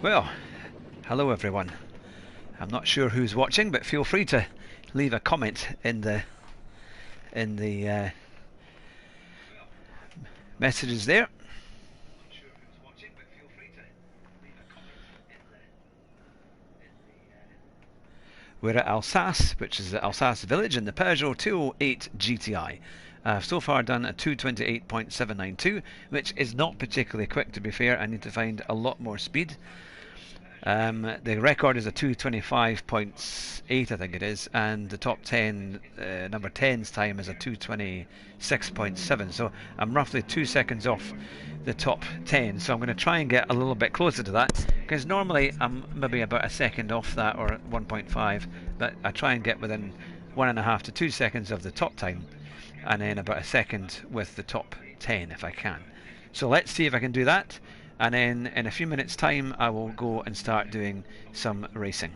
Well, hello everyone. I'm not sure who's watching, but feel free to leave a comment in the messages there. We're at Alsace, which is the Alsace village in the Peugeot 208 GTI. I've so far done a 228.792, which is not particularly quick, to be fair. I need to find a lot more speed. The record is a 225.8, I think it is, and the top 10, number 10's time is a 226.7. So I'm roughly 2 seconds off the top 10. So I'm going to try and get a little bit closer to that, because normally I'm maybe about a second off that, or 1.5, but I try and get within 1.5 to 2 seconds of the top time, and then about a second with the top 10 if I can. So let's see if I can do that. And then in a few minutes time I will go and start doing some racing.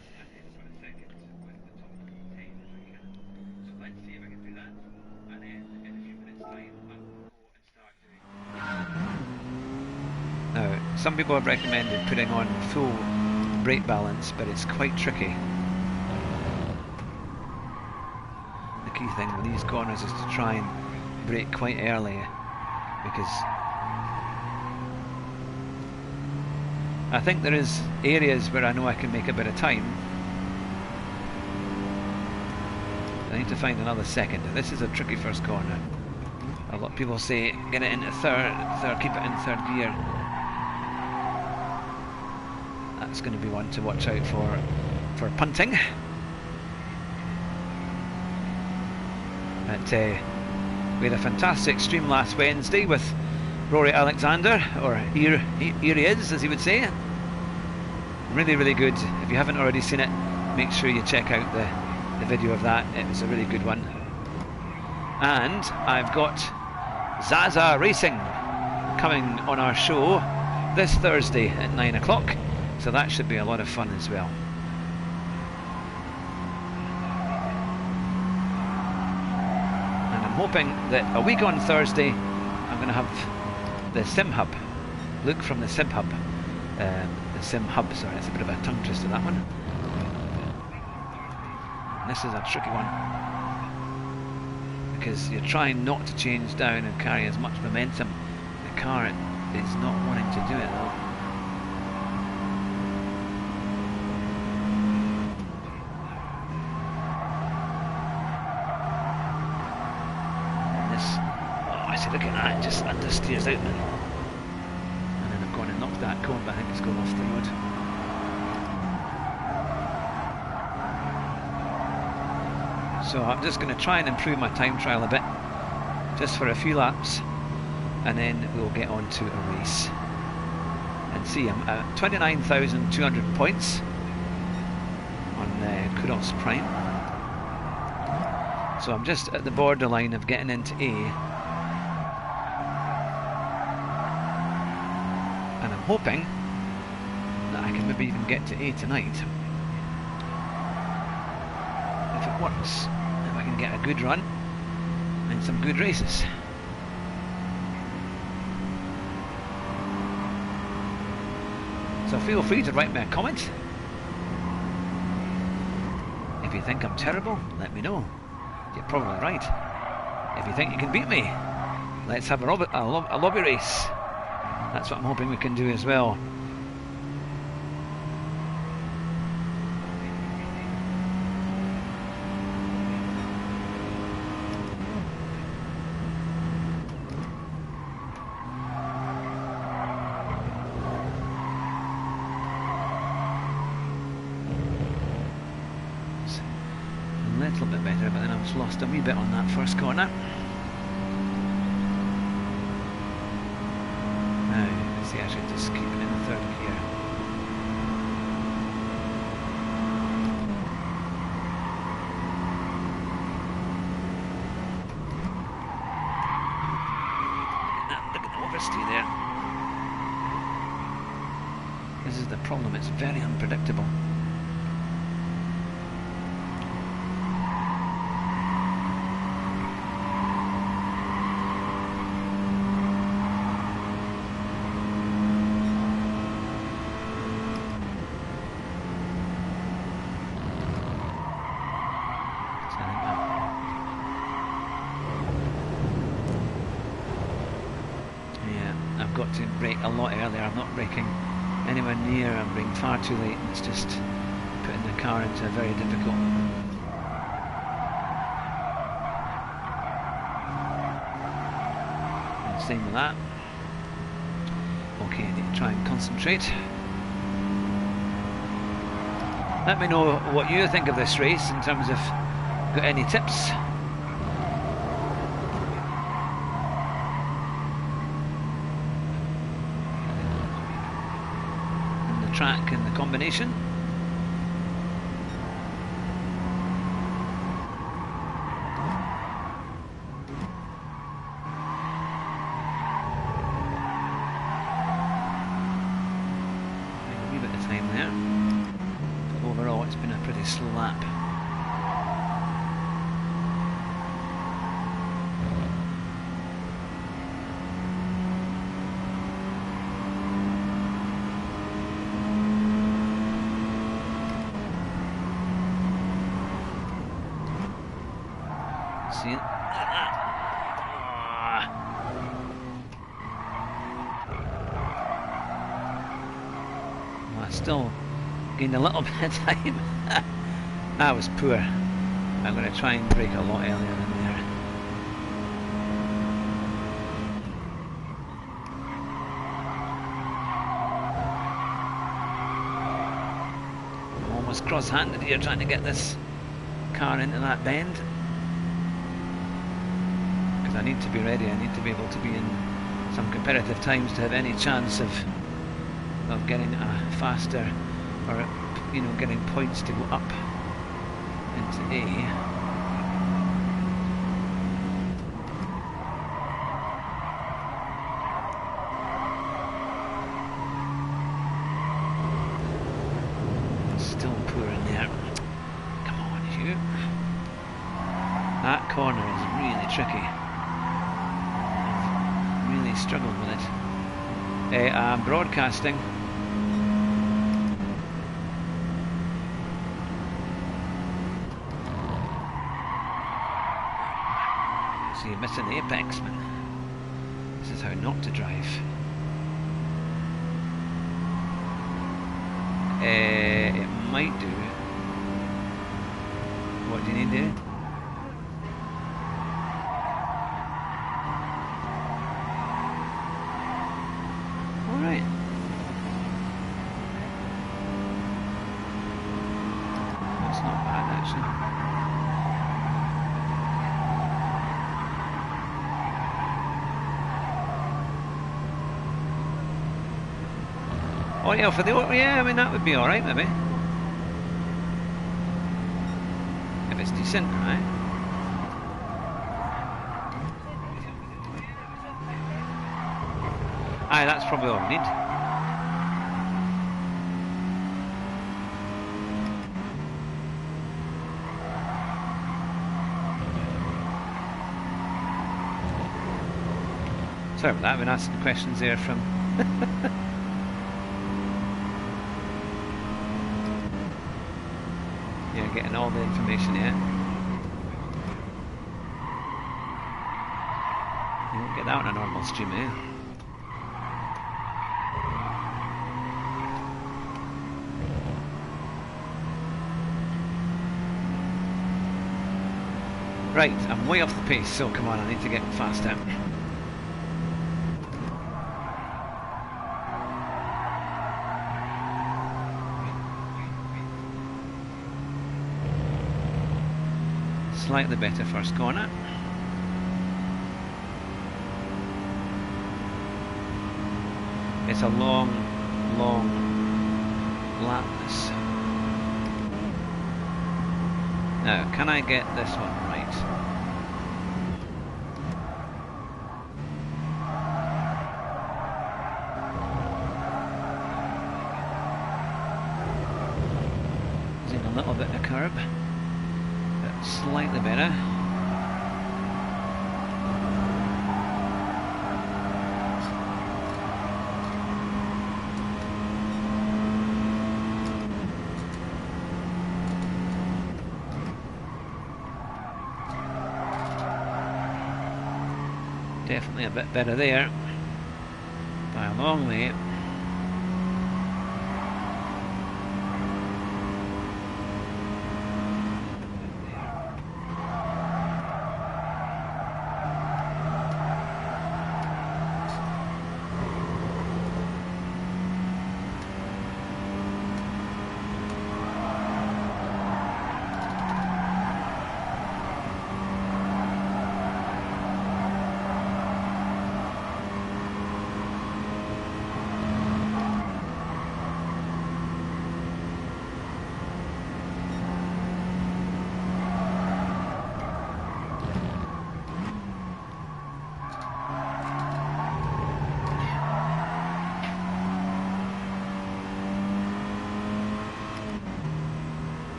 Now, some people have recommended putting on full brake balance, but it's quite tricky. The key thing with these corners is to try and brake quite early, because I think there is areas where I know I can make a bit of time. I need to find another second. This is a tricky first corner. A lot of people say get it into third, keep it in third gear. That's going to be one to watch out for punting. But we had a fantastic stream last Wednesday with Rory Alexander, or here he is, as he would say. Really, really good. If you haven't already seen it, make sure you check out the video of that. It was a really good one. And I've got Zaza Racing coming on our show this Thursday at 9 o'clock, so that should be a lot of fun as well. And I'm hoping that a week on Thursday I'm going to have the Sim Hub, Luke from the Sim Hub, sorry, it's a bit of a tongue twister, that one. And this is a tricky one, because you're trying not to change down and carry as much momentum. The car is not wanting to do it though. Look at that, it just understeers out now. And then I've gone and knocked that cone, but I think it's gone off the road. So I'm just going to try and improve my time trial a bit, just for a few laps, and then we'll get on to a race. And see, I'm at 29,200 points on Kudos Prime. So I'm just at the borderline of getting into A. And I'm hoping that I can maybe even get to A tonight. If it works, if I can get a good run and some good races. So feel free to write me a comment. If you think I'm terrible, let me know. You're probably right. If you think you can beat me, let's have a lobby race. That's what I'm hoping we can do as well. It's a little bit better, but then I was lost a wee bit on that first corner. See, I should just keep it in the third gear. Look at the overstay there. This is the problem, it's very unpredictable. I've got to brake a lot earlier. I'm not braking anywhere near. I'm braking far too late. It's just putting the car into a very difficult. And same with that. Okay, I need to try and concentrate. Let me know what you think of this race in terms of got any tips. And the track and the combination. A wee bit of time there. Overall, it's been a pretty slow lap. See it? Well, I still gained a little bit of time. That was poor. I'm going to try and brake a lot earlier than there. I'm almost cross-handed here trying to get this car into that bend. Because I need to be ready. I need to be able to be in some competitive times to have any chance of getting a faster, or you know, getting points to go up into A. Still poor in there. Come on, you. That corner is really tricky. I've really struggled with it. I'm broadcasting. So you're missing the apex, man. This is how not to drive. It might do. What do you need to do? Alright. That's not bad, actually. Oh yeah, for the I mean that would be all right maybe if it's decent, right? Aye, that's probably all we need. Sorry about that. I've been asking questions there from. Getting all the information here. You won't get that on a normal stream, eh? Right, I'm way off the pace, so come on, I need to get faster. Slightly better first corner. It's a long lap this. Now, can I get this one right? Using a little bit of curb. Slightly better. Definitely a bit better there. By a long way.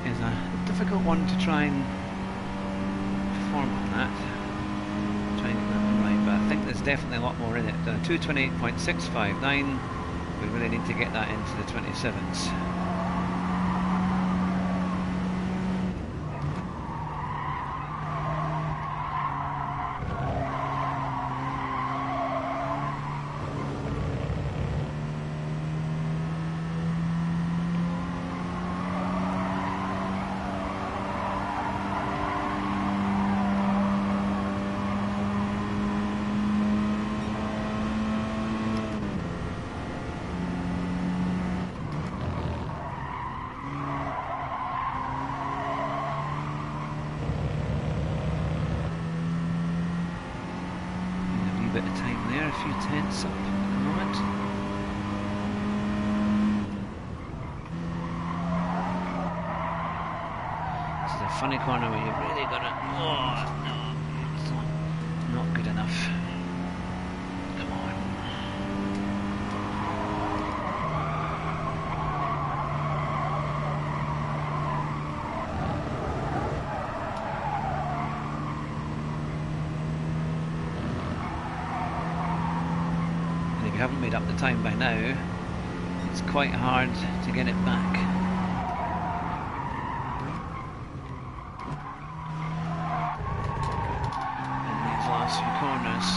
Is a difficult one to try and perform on that. Try and get that one right, but I think there's definitely a lot more in it. 228.659, we really need to get that into the 27s. Bit of time there, a few tenths up at the moment. This is a funny corner where you've really got to... Oh, no, it's not good enough. Come on. If you haven't made up the time by now, it's quite hard to get it back. In these last few corners.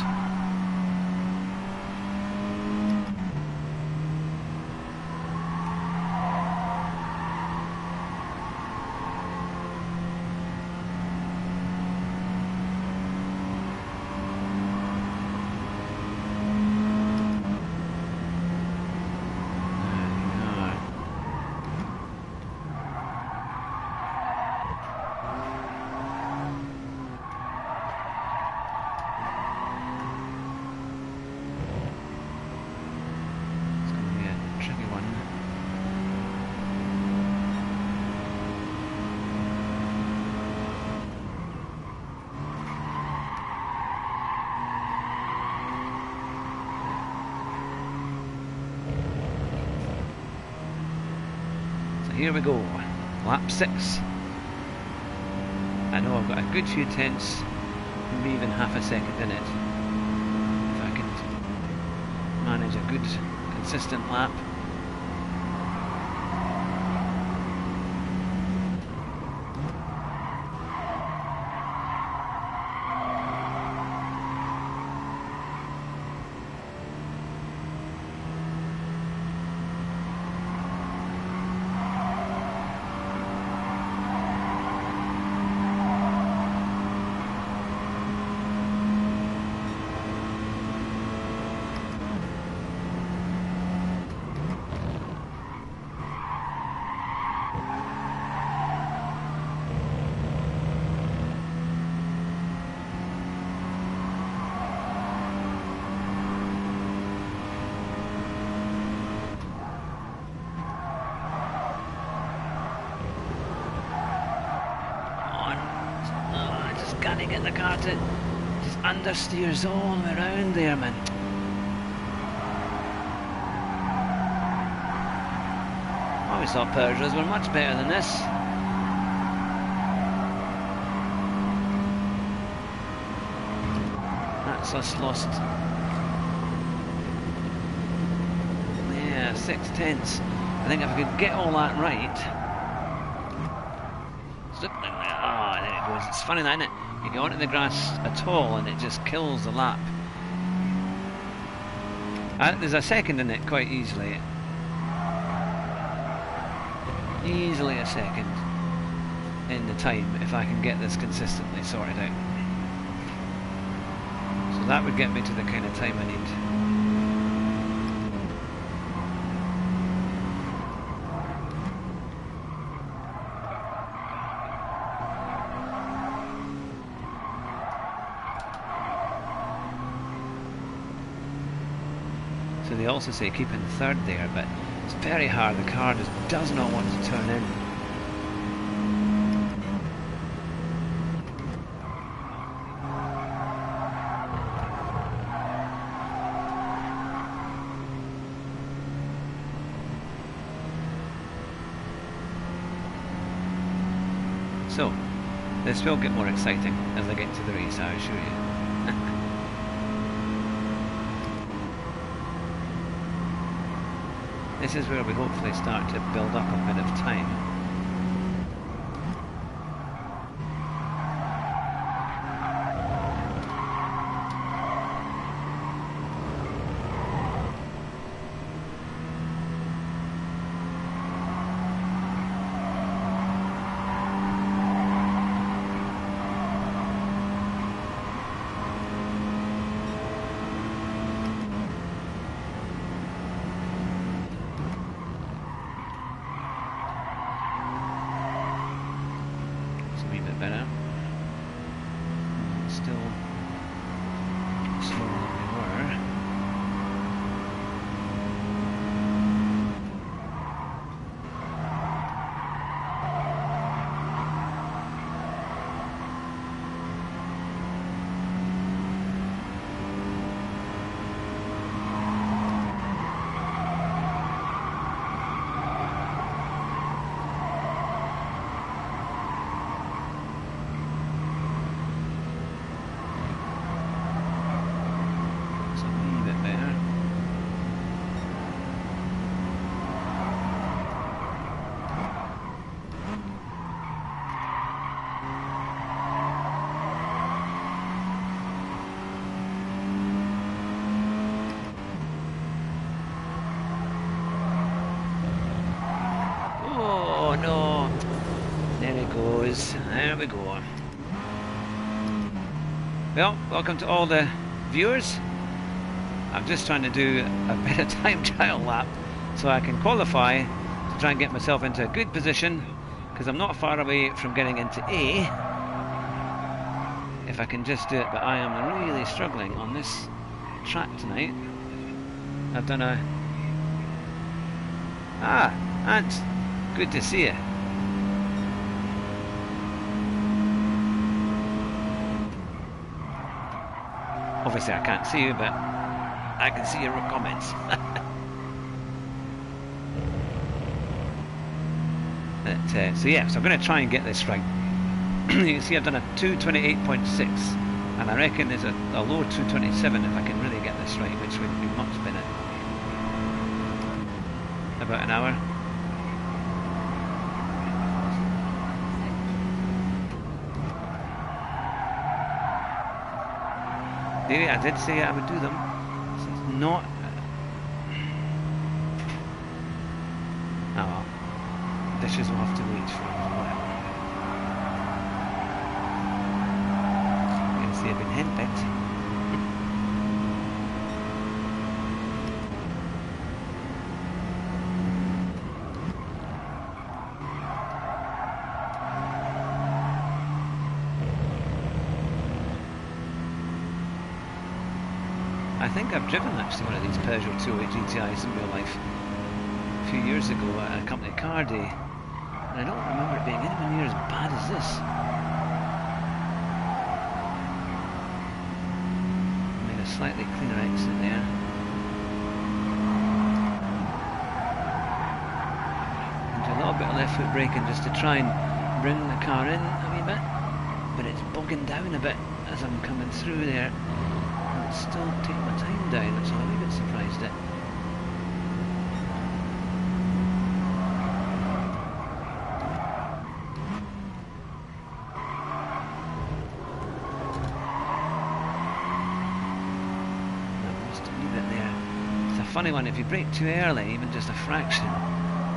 Here we go, lap 6. I know I've got a good few tenths, maybe even half a second in it. If I can manage a good, consistent lap. Can he get the car to just understeers all the way around there, man? I always thought Peugeots were much better than this. That's us lost. Yeah, 6/10. I think if I could get all that right. Ah, there it goes. It's funny that, isn't it? You go onto the grass at all and it just kills the lap. There's a second in it quite easily. Easily a second in the time if I can get this consistently sorted out. So that would get me to the kind of time I need. So they also say keep in third there, but it's very hard. The car just does not want to turn in. So, this will get more exciting as I get to the race, I assure you. This is where we hopefully start to build up a bit of time. Better. Still slower than we were. There we go. Well, welcome to all the viewers. I'm just trying to do a bit of time trial lap so I can qualify to try and get myself into a good position, because I'm not far away from getting into A if I can just do it, but I am really struggling on this track tonight. I've done a... Ant, good to see you. Obviously I can't see you, but I can see your comments. So yeah, so I'm going to try and get this right. You can see I've done a 228.6, and I reckon there's a low 227 if I can really get this right, which would be much better. About an hour. I did say I would do them. So it's not... Oh well. Dishes will have to wait for whatever. You can see I've been henpecked. I think I've driven actually one of these Peugeot 208 GTIs in real life a few years ago at a company car day, and I don't remember it being anywhere near as bad as this. slightly cleaner exit there. And do a little bit of left foot braking just to try and bring the car in a wee bit, but it's bogging down a bit as I'm coming through there. And it's still taking my time down, which I'm a wee bit surprised at. Funny one, if you brake too early, even just a fraction,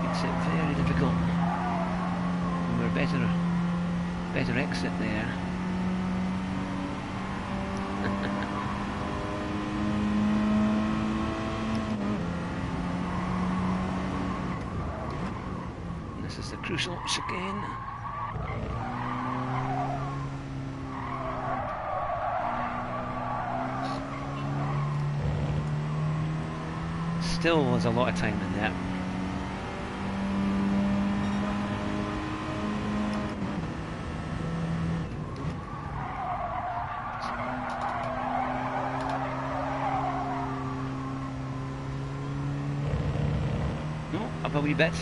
makes it very difficult. And we're better exit there. This is the crucial chicane. Still was a lot of time in there. No, up a wee bit.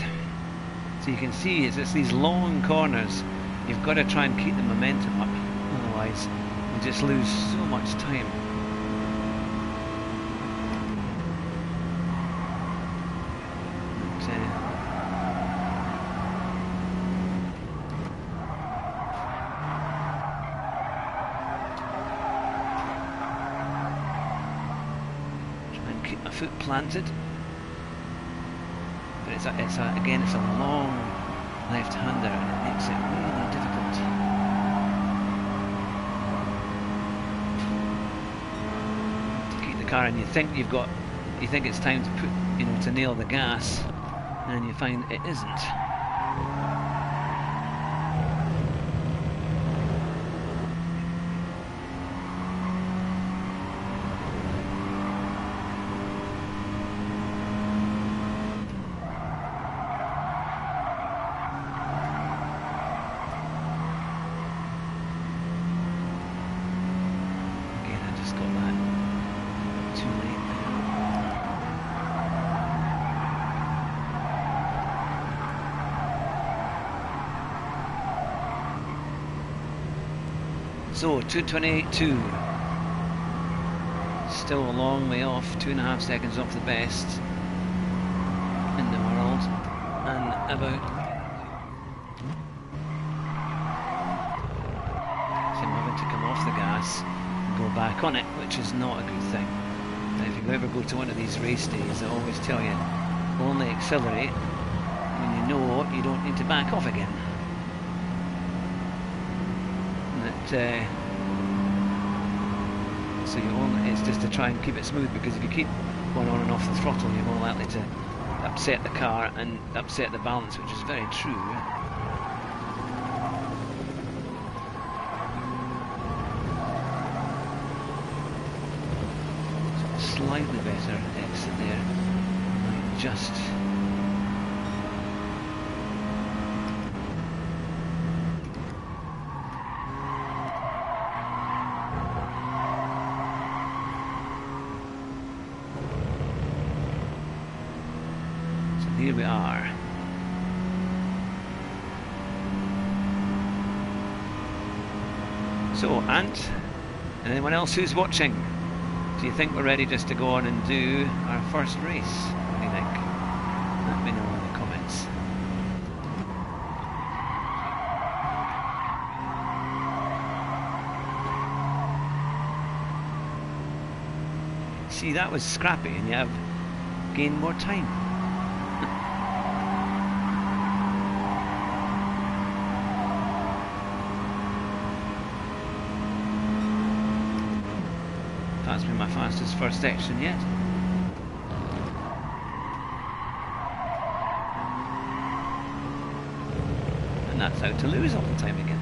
So you can see it's these long corners. You've got to try and keep the momentum up, otherwise you just lose so much time. Keep my foot planted, but again it's a long left-hander and it makes it really difficult. To keep the car, and you think it's time to put, to nail the gas, and then you find it isn't. So 2:28.2, still a long way off, 2.5 seconds off the best in the world, and about, so I'm having to come off the gas and go back on it, which is not a good thing. And if you ever go to one of these race days, they always tell you only accelerate when you know you don't need to back off again. So it's just to try and keep it smooth, because if you keep going on and off the throttle, you're more likely to upset the car and upset the balance, which is very true. So slightly better exit there, just. Here we are. So, Ant, and anyone else who's watching, do you think we're ready just to go on and do our first race? What do you think? Let me know in the comments. See, that was scrappy, and you have gained more time. That's been my fastest first section yet. And that's how to lose all the time again.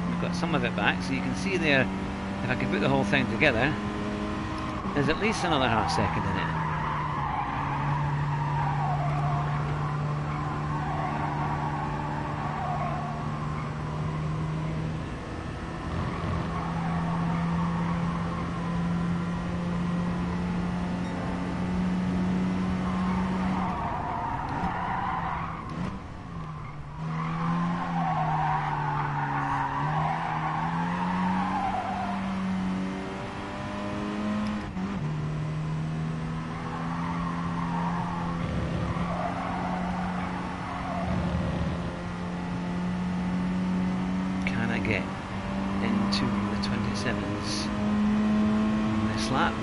We've got some of it back, so you can see there, if I can put the whole thing together, There's at least another half second in it. Get into the 27s on this lap.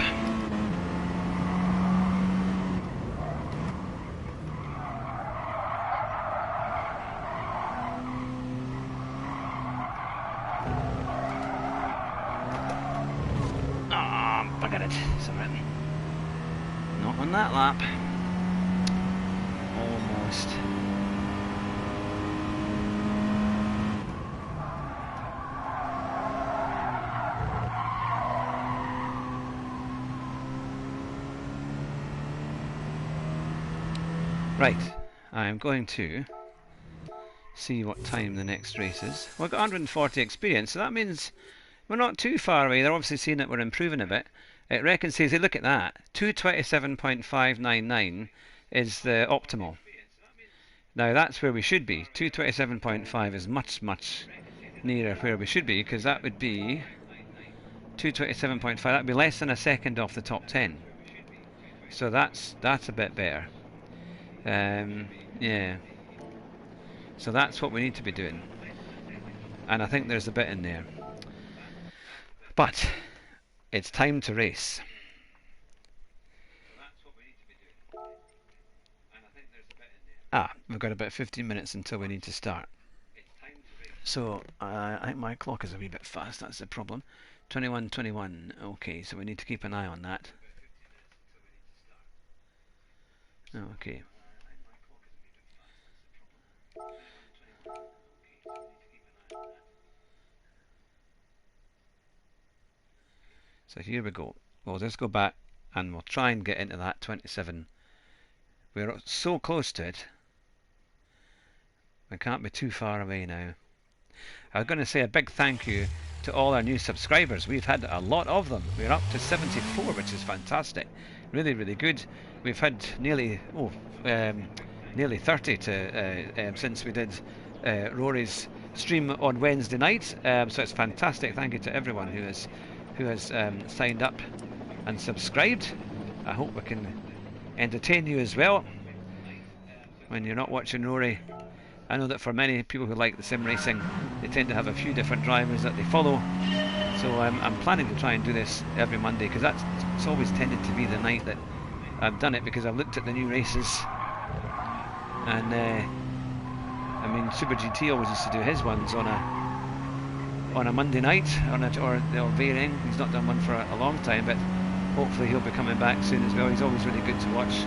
Ah, oh, bugger it. Sorry. Not on that lap. Almost. Right, I'm going to see what time the next race is. We've got 140 experience, so that means we're not too far away. They're obviously seeing that we're improving a bit. It reckons, says, hey, look at that, 227.599 is the optimal. Now that's where we should be. 227.5 is much, much nearer where we should be, because that would be 227.5. That would be less than a second off the top 10. So that's a bit better. Yeah. So that's what we need to be doing. And I think there's a bit in there. But it's time to race. Ah, we've got about 15 minutes until we need to start. So I think my clock is a wee bit fast, that's the problem. 21:21. Okay, so we need to keep an eye on that. Okay. So here we go. We'll just go back and we'll try and get into that 27. We're so close to it. We can't be too far away now. I was going to say a big thank you to all our new subscribers. We've had a lot of them. We're up to 74, which is fantastic. Really, really good. We've had nearly 30 since we did Rory's stream on Wednesday night. So it's fantastic. Thank you to everyone who has signed up and subscribed. I hope we can entertain you as well when you're not watching Rory. I know that for many people who like the sim racing, they tend to have a few different drivers that they follow. So I'm planning to try and do this every Monday, because it's always tended to be the night that I've done it, because I've looked at the new races. And I mean, Super GT always used to do his ones on a Monday night, or varying. He's not done one for a long time, but hopefully he'll be coming back soon as well. He's always really good to watch.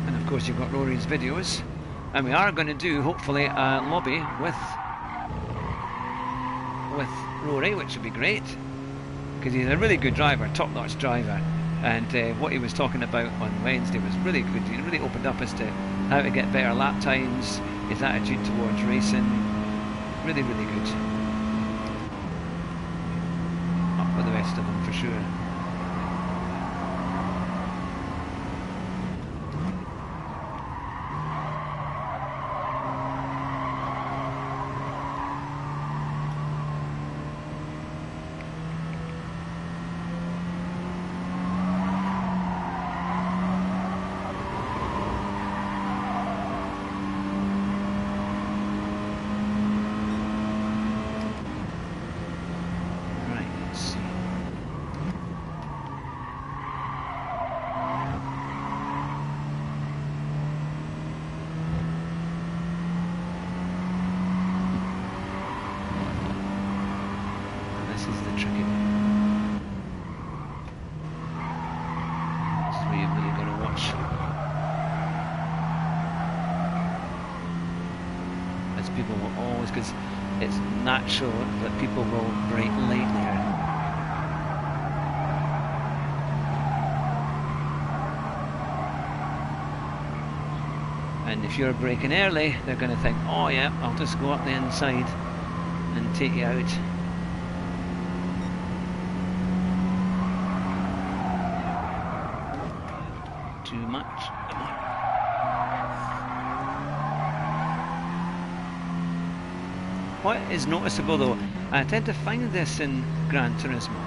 And of course you've got Rory's videos. And we are going to do, hopefully, a lobby with Rory, which would be great, because he's a really good driver, top-notch driver. And what he was talking about on Wednesday was really good. He really opened up as to how to get better lap times, his attitude towards racing. Really, really good. Up with the rest of them for sure. It's natural that people will brake late there. And if you're braking early, they're going to think, oh yeah, I'll just go up the inside and take you out. Too much. Come on. What is noticeable though, I tend to find this in Gran Turismo,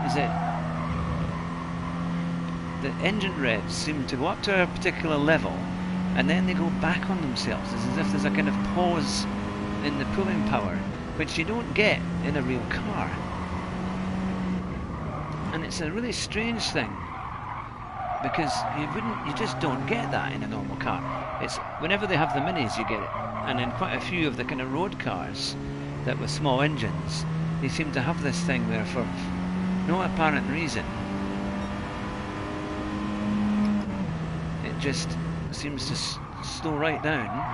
is that the engine revs seem to go up to a particular level and then they go back on themselves. It's as if there's a kind of pause in the pulling power, which you don't get in a real car. And it's a really strange thing, because you just don't get that in a normal car. It's whenever they have the minis you get it, and in quite a few of the kind of road cars that with small engines, they seem to have this thing where for no apparent reason it just seems to slow right down.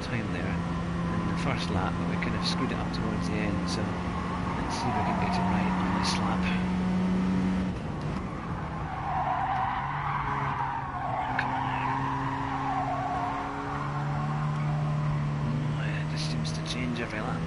Time there in the first lap, but we kind of screwed it up towards the end, so let's see if we can get it right on this lap. Come on. Oh, yeah, it just seems to change every lap.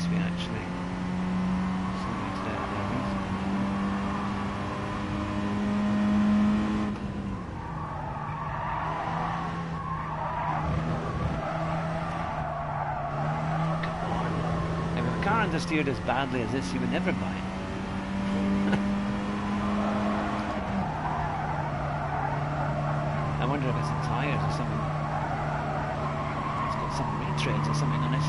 We actually slowed it down there. Come on. If a car understeered as badly as this, you would never buy it. I wonder if it's the tyres or something. It's got some retreads or something on it.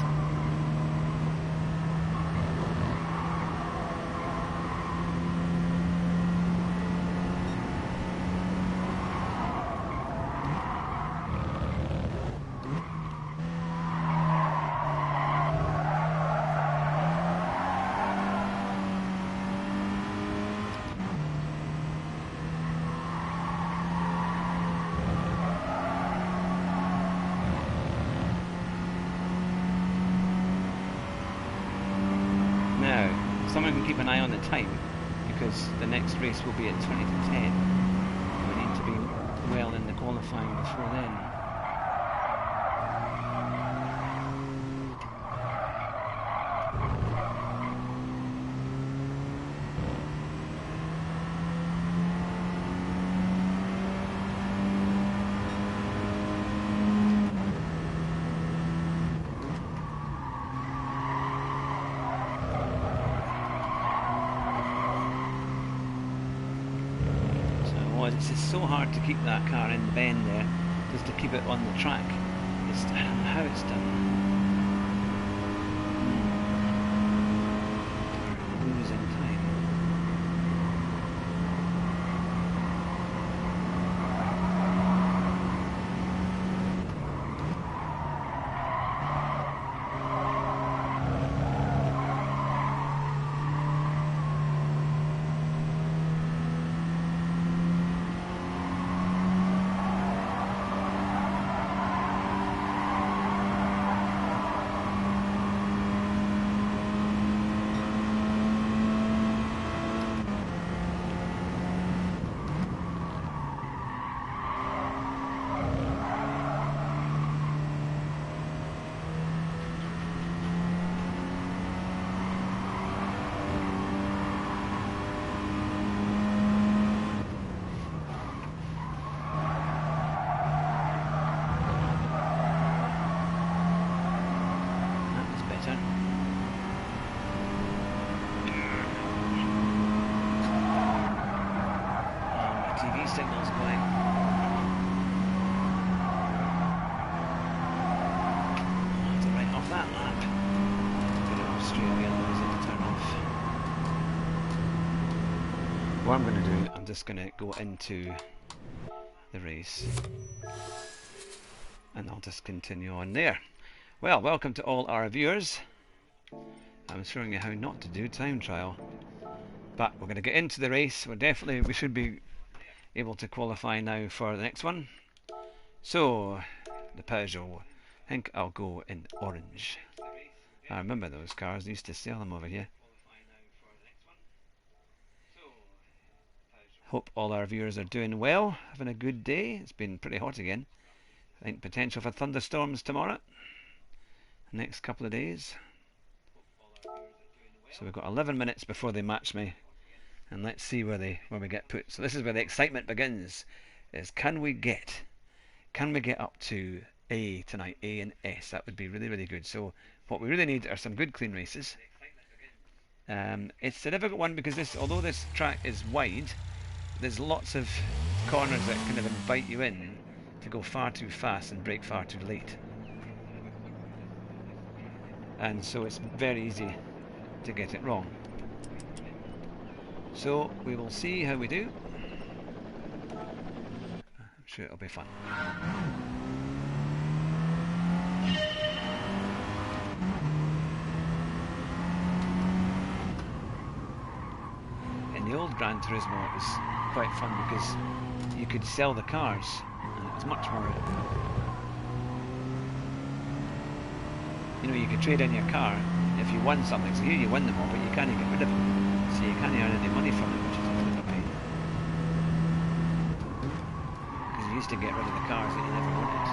Someone can keep an eye on the time, because the next race will be at 20 to 10. We need to be well in the qualifying before then. It's just so hard to keep that car in the bend there, just to keep it on the track. I don't know how it's done. Losing time. Signals going. To right off that lap. what I'm going to do, I'm just going to go into the race and I'll just continue on there. Well, welcome to all our viewers. I'm showing you how not to do time trial, but we're going to get into the race. We should be able to qualify now for the next one. So the Peugeot, I think I'll go in orange. I remember those cars, they used to sell them over here. Hope all our viewers are doing well, having a good day. It's been pretty hot again. I think potential for thunderstorms tomorrow, next couple of days. So we've got 11 minutes before they match me, and let's see where we get put. So this is where the excitement begins. Is can we get up to A tonight, A and S? That would be really, really good. So what we really need are some good clean races. It's a difficult one because although this track is wide, there's lots of corners that kind of invite you in to go far too fast and brake far too late. And so it's very easy to get it wrong. So we will see how we do. I'm sure it'll be fun. In the old Gran Turismo it was quite fun because you could sell the cars and it was much more, you know, you could trade in your car if you won something. So here you win them all, but you can't get rid of them, so you can't earn any money from them, which is a bit of a pain, because you used to get rid of the cars that you never wanted,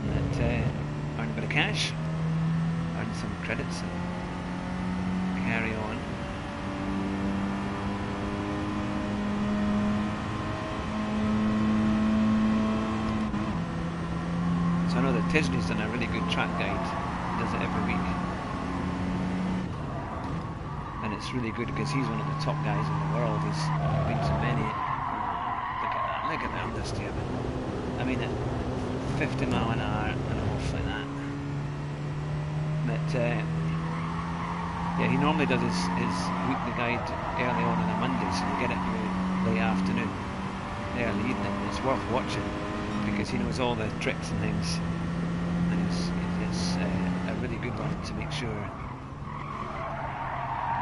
and that earn a bit of cash, earn some credits and carry on. So I know that Tisney's done a really good track guide, does it every week, and it's really good because he's one of the top guys in the world. He's been to many. Look at that understeerment. I mean, at 50 mile an hour and off like that. But yeah, he normally does his weekly guide early on a Monday, so you get it really late afternoon, early evening. It's worth watching because he knows all the tricks and things, and it's a really good one to make sure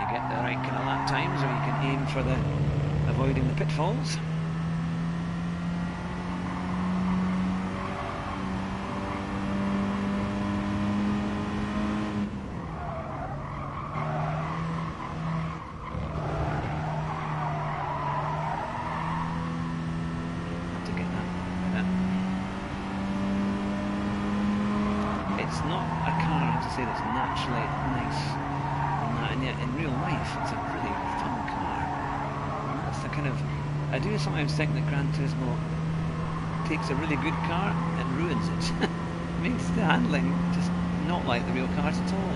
you get the right kind of lap times, or you can aim for avoiding the pitfalls. It's not a car, I have to say, that's naturally nice and yet in real life it's a really fun car. And that's the kind of, I do sometimes think that Gran Turismo takes a really good car and ruins it. It makes the handling just not like the real cars at all.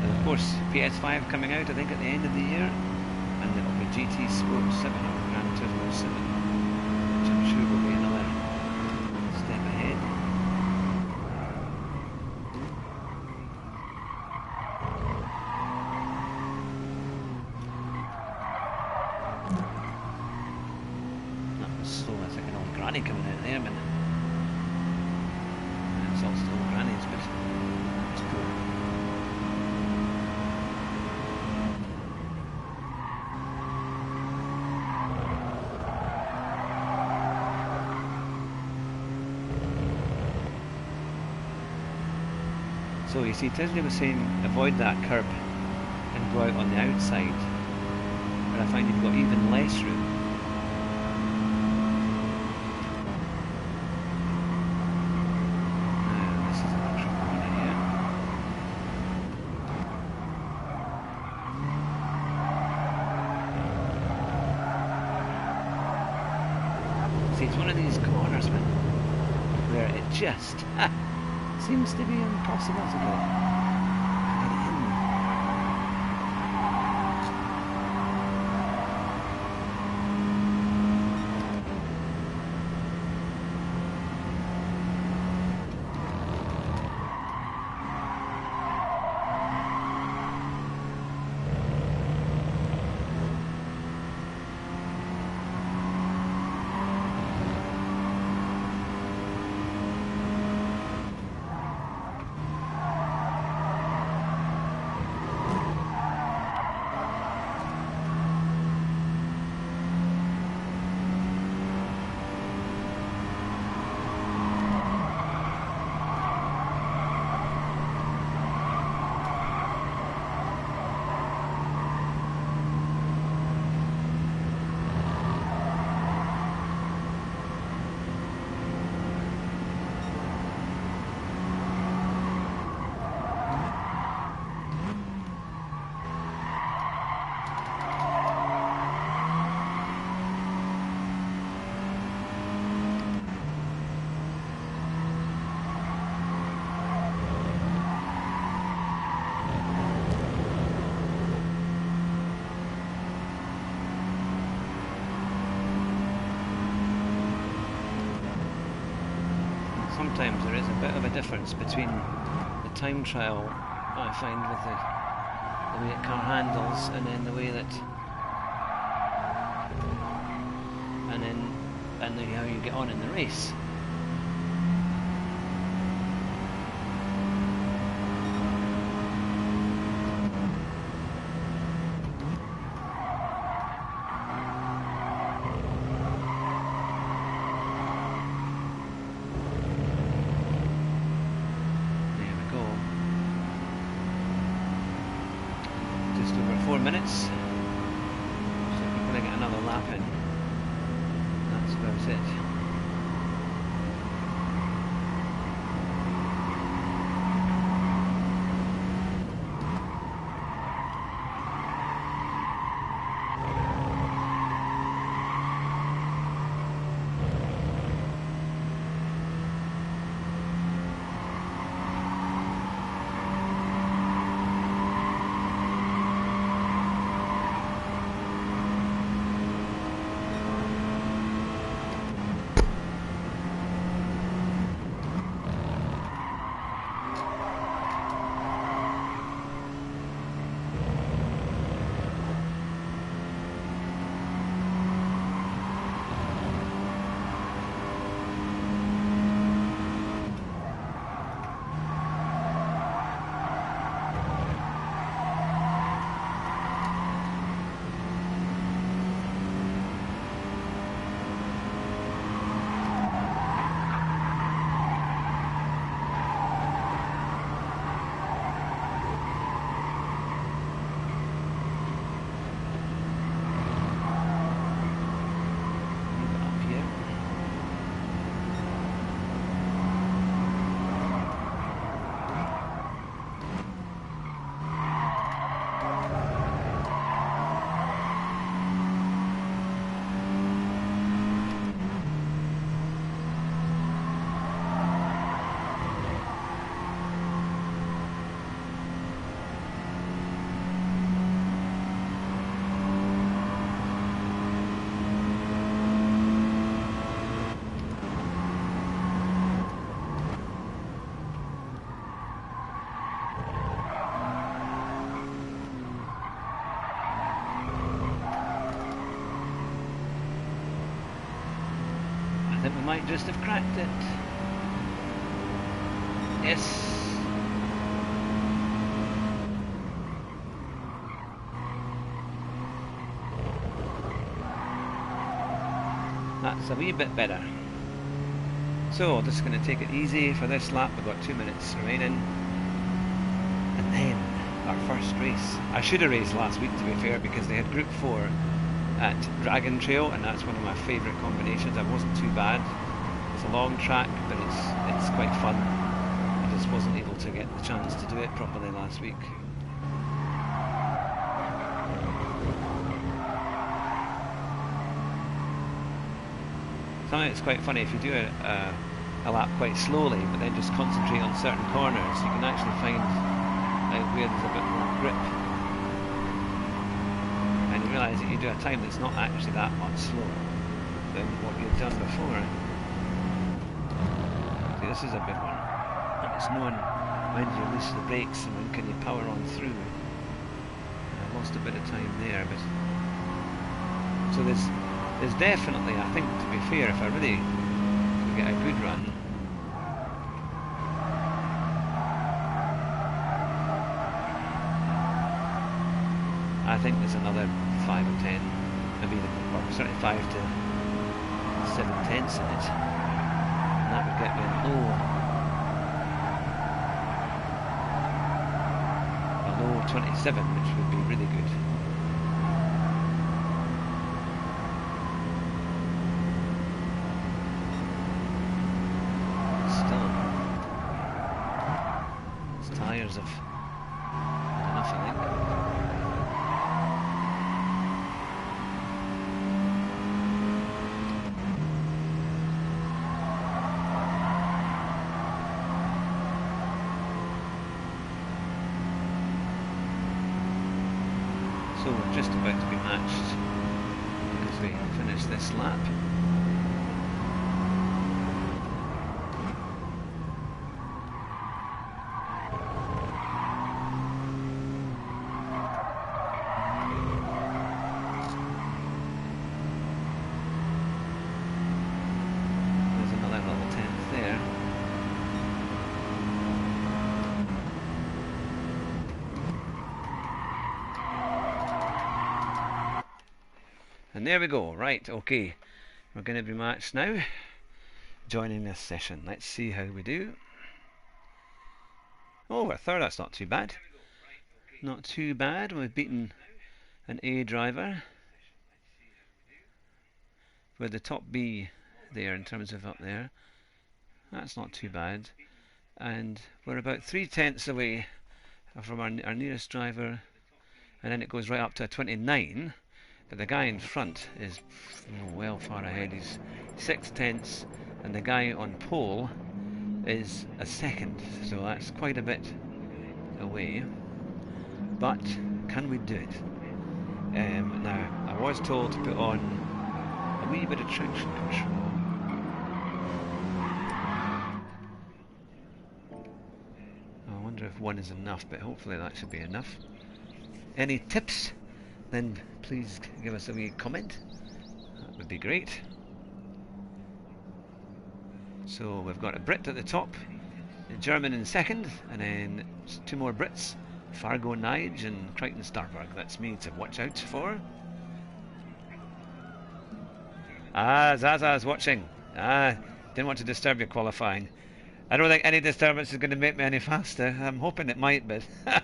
Of course, PS5 coming out, I think, at the end of the year, and it'll be GT Sport 7 or Gran Turismo 7, which I'm sure will be another step ahead. That was slow. That's like an old granny coming out there, but it's all still grannies, but it's cool. So you see, Disney was saying avoid that curb and go out on the outside, but I find you've got even less room. This is an extra corner here. See, it's one of these corners, man, where it just Seems to be impossible to get in. Sometimes there is a bit of a difference between the time trial I find with the way the car handles and then the way that and then how you get on in the race. Just over 4 minutes, so we're going to get another lap in. That's about it. I think we might just have cracked it. Yes. That's a wee bit better. So, just going to take it easy for this lap. We've got 2 minutes remaining. And then, our first race. I should have raced last week, to be fair, because they had Group 4 at Dragon Trail, and that's one of my favourite combinations. It wasn't too bad. It's a long track, but it's quite fun. I just wasn't able to get the chance to do it properly last week. Something that's quite funny, if you do a lap quite slowly, but then just concentrate on certain corners, you can actually find out where there's a bit more grip. And you realise that you do a time that's not actually that much slower than what you've done before. See, this is a big one. And it's knowing when you release the brakes and when can you power on through. I lost a bit of time there, but so there's definitely, I think, to be fair, if I really could get a good run, I think there's another 5 or 10, maybe even, or certainly 5 to 7 tenths in it, and that would get me a low 27, which would be really good. Still, his tyres have had enough, I think. So we're just about to be matched as we finish this lap. There's another little 10th there. And there we go. Right, okay, we're going to be matched now, joining this session. Let's see how we do. Oh, we're third. That's not too bad. Not too bad. We've beaten an A driver with the top B there in terms of up there. That's not too bad. And we're about 3 tenths away from our nearest driver, and then it goes right up to a 29. But the guy in front is well far ahead. He's 6 tenths, and the guy on pole is a second, so that's quite a bit away. But can we do it? Now, I was told to put on a wee bit of traction control. I wonder if 1 is enough, but hopefully that should be enough. Any tips? Then please give us a wee comment. That would be great. So we've got a Brit at the top, a German in second, and then 2 more Brits, Fargo Nige and krytonstarbug. That's me to watch out for. Ah, Zaza's watching. Ah, didn't want to disturb your qualifying. I don't think any disturbance is going to make me any faster. I'm hoping it might, but well,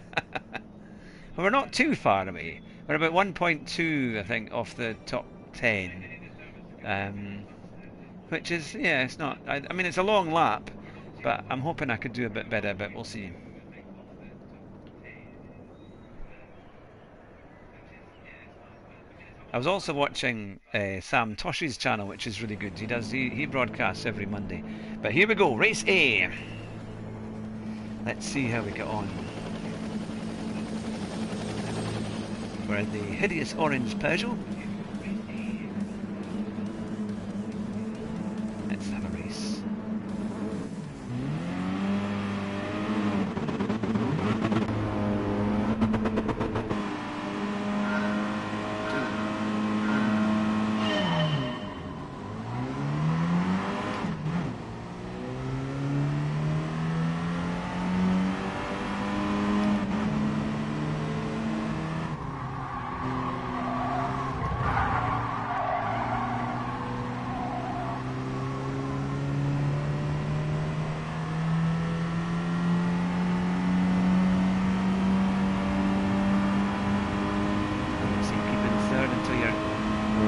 we're not too far away. We're about 1.2, I think, off the top 10. Which is, yeah, it's not... I mean, it's a long lap, but I'm hoping I could do a bit better, but we'll see. I was also watching Sam Tosh's channel, which is really good. He broadcasts every Monday. But here we go, race A. Let's see how we get on. We're in the hideous orange Peugeot. Let's have a race.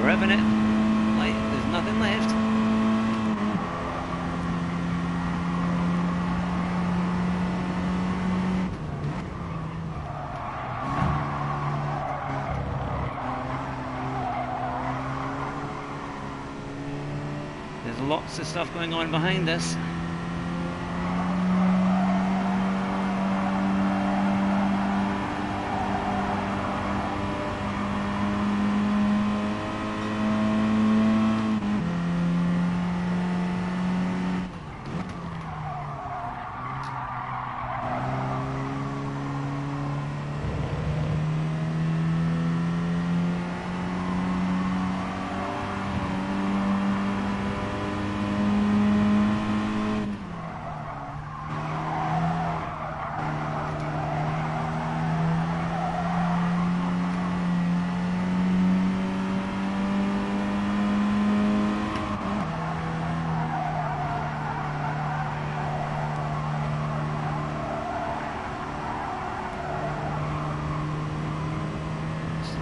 Revving it, like there's nothing left. There's lots of stuff going on behind us.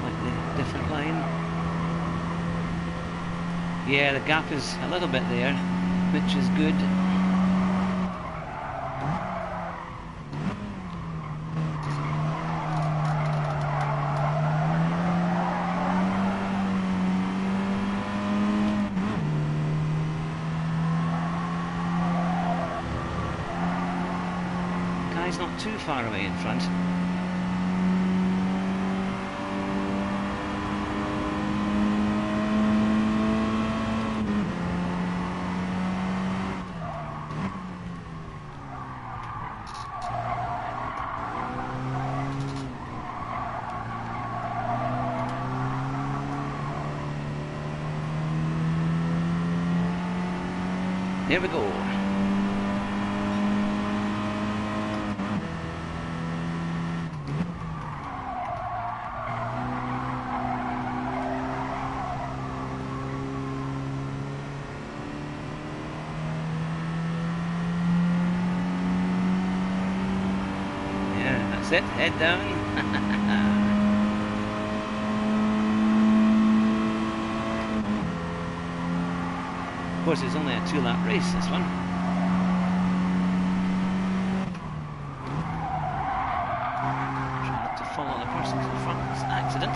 Slightly different line. Yeah, the gap is a little bit there, which is good. Guy's not too far away in front. Here we go. Yeah, that's it. Head down. Of course, it's only a 2-lap race, this one. Try not to follow the person to the front. It's an accident.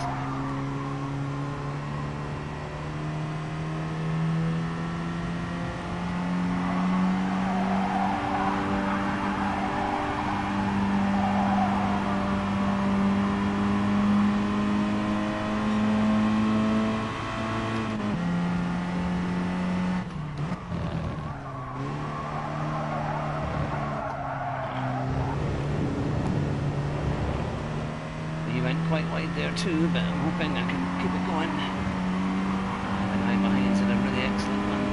Quite wide there too, but I'm hoping I can keep it going. The guy behind's in a really excellent one.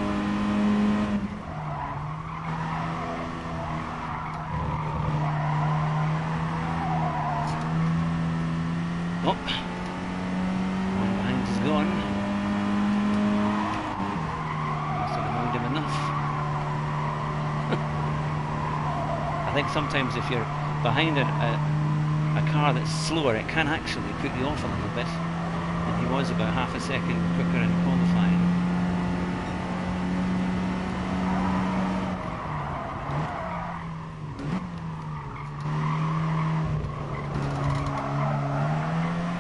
Oh, one behind is gone. Must have annoyed him enough. I think sometimes if you're behind a car that's slower, it can actually put you off a little bit, and he was about half a second quicker in qualifying.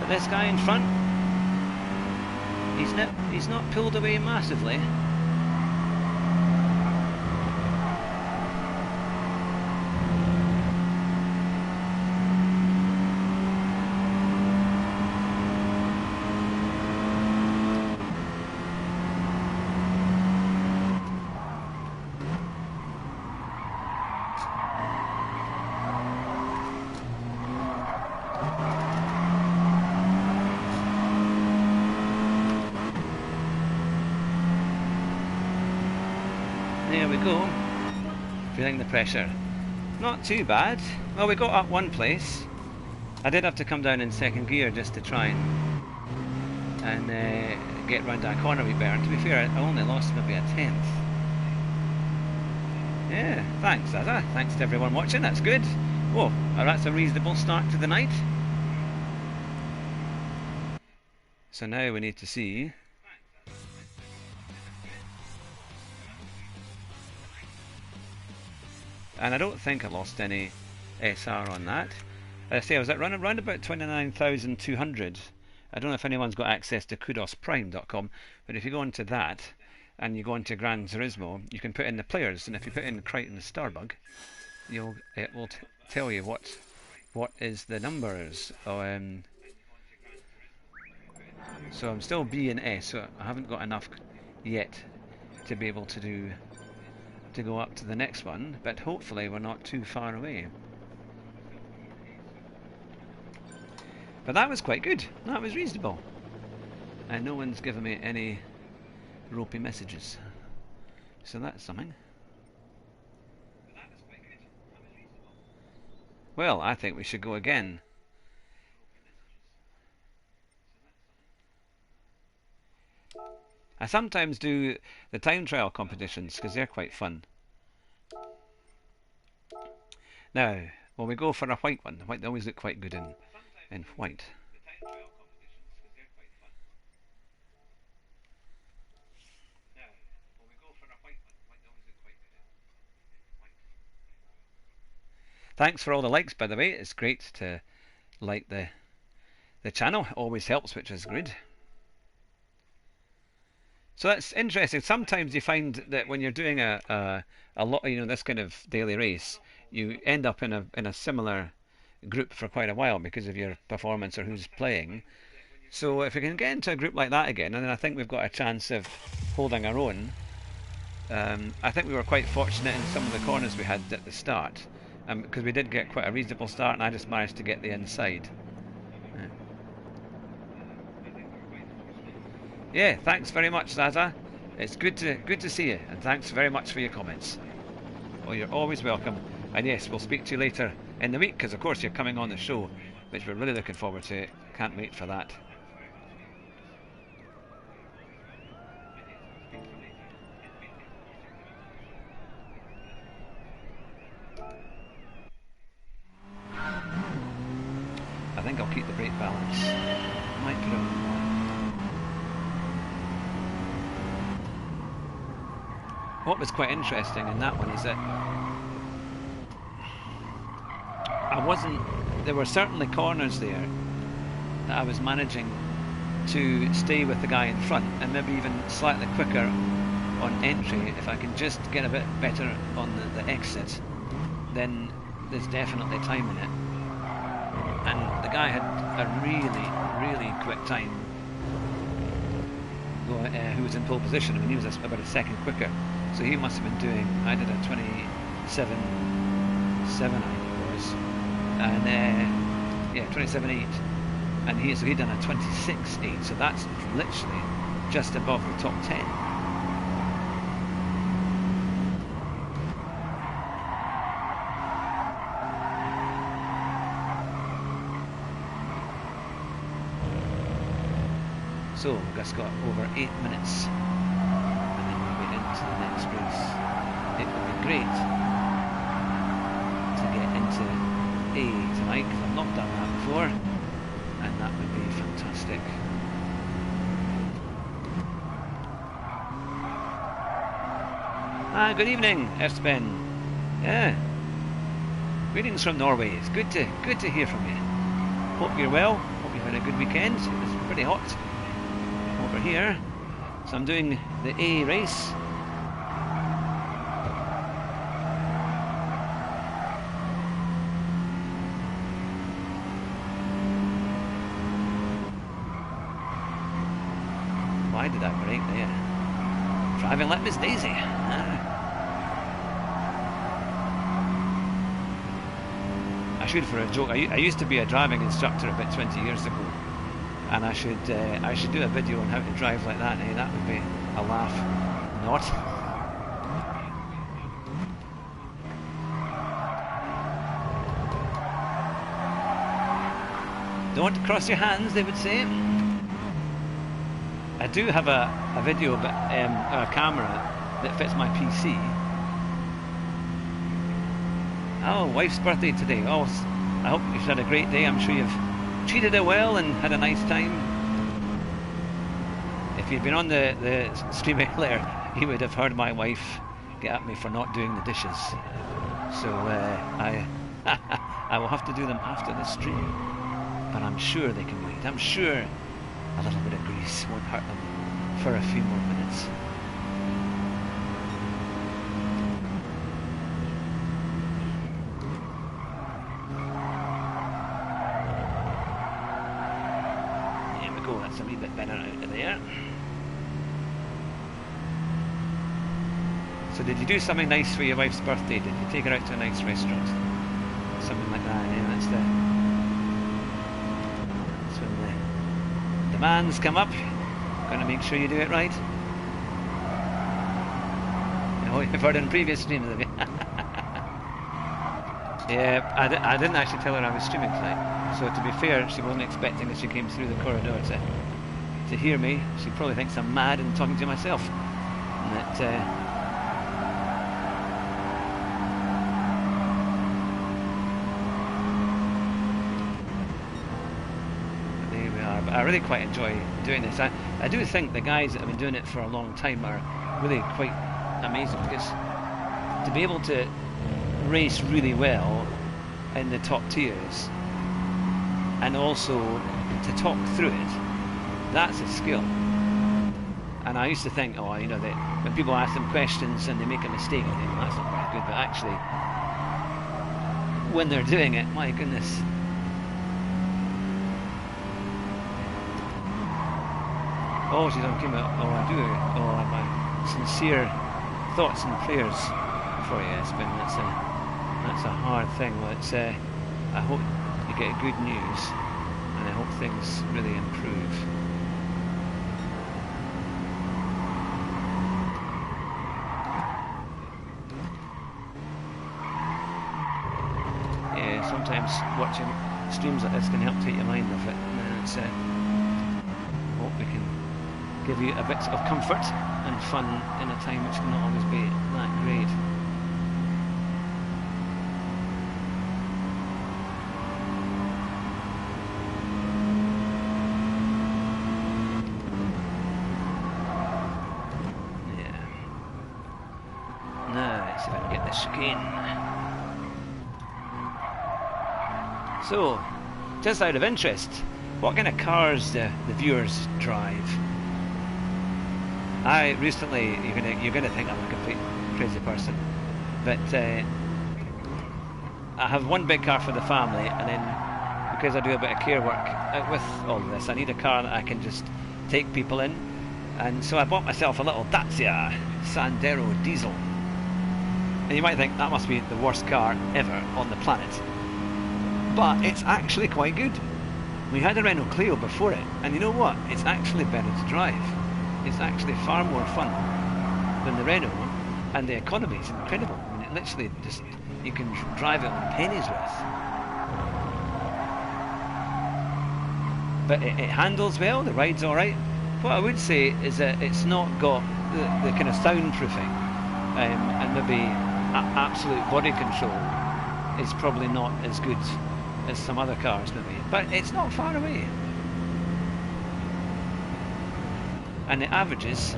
But this guy in front, he's not pulled away massively. There we go. Feeling the pressure. Not too bad. Well, we got up one place. I did have to come down in second gear just to try and get round that corner a wee better. And to be fair, I only lost maybe a tenth. Yeah, thanks, Zaza. Thanks to everyone watching. That's good. Whoa, that's a reasonable start to the night. So now we need to see. And I don't think I lost any SR on that. As I say, I was at around about 29,200. I don't know if anyone's got access to kudosprime.com, but if you go into that and you go into Gran Turismo, you can put in the players, and if you put in krytonstarbug, it will tell you what is the numbers. So I'm still B and S, so I haven't got enough yet to be able to go up to the next one, but hopefully we're not too far away. But that was quite good. That was reasonable. And no one's given me any ropey messages. So that's something. Well, I think we should go again. I sometimes do the time trial competitions because they're quite fun. Now, when we go for a white one, they always look quite good in white. Thanks for all the likes, by the way. It's great to like the channel. It always helps, which is good. So that's interesting. Sometimes you find that when you're doing a lot, this kind of daily race, you end up in a similar group for quite a while because of your performance or who's playing. So if we can get into a group like that again, and then I think we've got a chance of holding our own. I think we were quite fortunate in some of the corners we had at the start, because we did get quite a reasonable start, and I just managed to get the inside. Yeah, thanks very much, Zaza. It's good to see you, and thanks very much for your comments. Well, you're always welcome. And yes, we'll speak to you later in the week, because of course you're coming on the show, which we're really looking forward to. Can't wait for that. I think I'll keep the brake balance. Might put it on. What was quite interesting in that one is that there were certainly corners there that I was managing to stay with the guy in front, and maybe even slightly quicker on entry. If I can just get a bit better on the exit, then there's definitely time in it. And the guy had a really quick time who was in pole position. I mean, he was about a second quicker, so he must have been doing, I did a 27.7 I think it was, and yeah, 27.8, and he'd done a 26.8, so that's literally just above the top 10. So we've just got over 8 minutes, and then we'll get into the next race. It would be great to get into A tonight, because I've not done that before, and that would be fantastic. Good evening, Espen. Yeah, greetings from Norway. It's good to hear from you. Hope you're well. Hope you've had a good weekend. It was pretty hot over here, so I'm doing the A race. Why did I break there? Driving like Miss Daisy. I should, for a joke, I used to be a driving instructor about 20 years ago, and I should do a video on how to drive like that. That would be a laugh. Not. Don't cross your hands, they would say. I do have a video, but a camera that fits my PC. Oh, wife's birthday today. Oh, I hope you've had a great day. I'm sure you've treated her well and had a nice time. If you'd been on the stream earlier, you would have heard my wife get at me for not doing the dishes. So I will have to do them after the stream, but I'm sure they can wait. I'm sure a little bit of grease won't hurt them for a few more minutes. That's a wee bit better out of there. So did you do something nice for your wife's birthday? Did you take her out to a nice restaurant? Something like that, yeah, that's when the demands come up. Gonna make sure you do it right. Oh, you've heard in previous streams of it. Yeah, I didn't actually tell her I was streaming tonight. So to be fair, she wasn't expecting as she came through the corridor to hear me. She probably thinks I'm mad and talking to myself. And that there we are. But I really quite enjoy doing this. I do think the guys that have been doing it for a long time are really quite amazing, because to be able to race really well in the top tiers, and also to talk through it, that's a skill. And I used to think, oh, you know, that when people ask them questions and they make a mistake, I think, well, that's not very good. But actually, when they're doing it, my goodness. Oh, she's on camera. Oh, I do. Oh, my sincere thoughts and prayers for you, Espen. That's a hard thing. Well, I hope you get good news, and I hope things really improve. Yeah, sometimes watching streams like this can help take your mind off it, and it's hope we can give you a bit of comfort and fun in a time which can not always be that great. Yeah. Now, let's see if I can get this chicane. So, just out of interest, what kind of cars do the viewers drive? I recently, you're gonna think I'm a complete crazy person, but I have one big car for the family, and then because I do a bit of care work with all of this, I need a car that I can just take people in, and so I bought myself a little Dacia Sandero diesel. And you might think that must be the worst car ever on the planet, but it's actually quite good. We had a Renault Clio before it, and you know what? It's actually better to drive. It's actually far more fun than the Renault, and the economy is incredible. I mean, it literally just, you can drive it on pennies worth. But it handles well, the ride's alright. What I would say is that it's not got the kind of soundproofing, and maybe absolute body control is probably not as good as some other cars maybe, but it's not far away. And it averages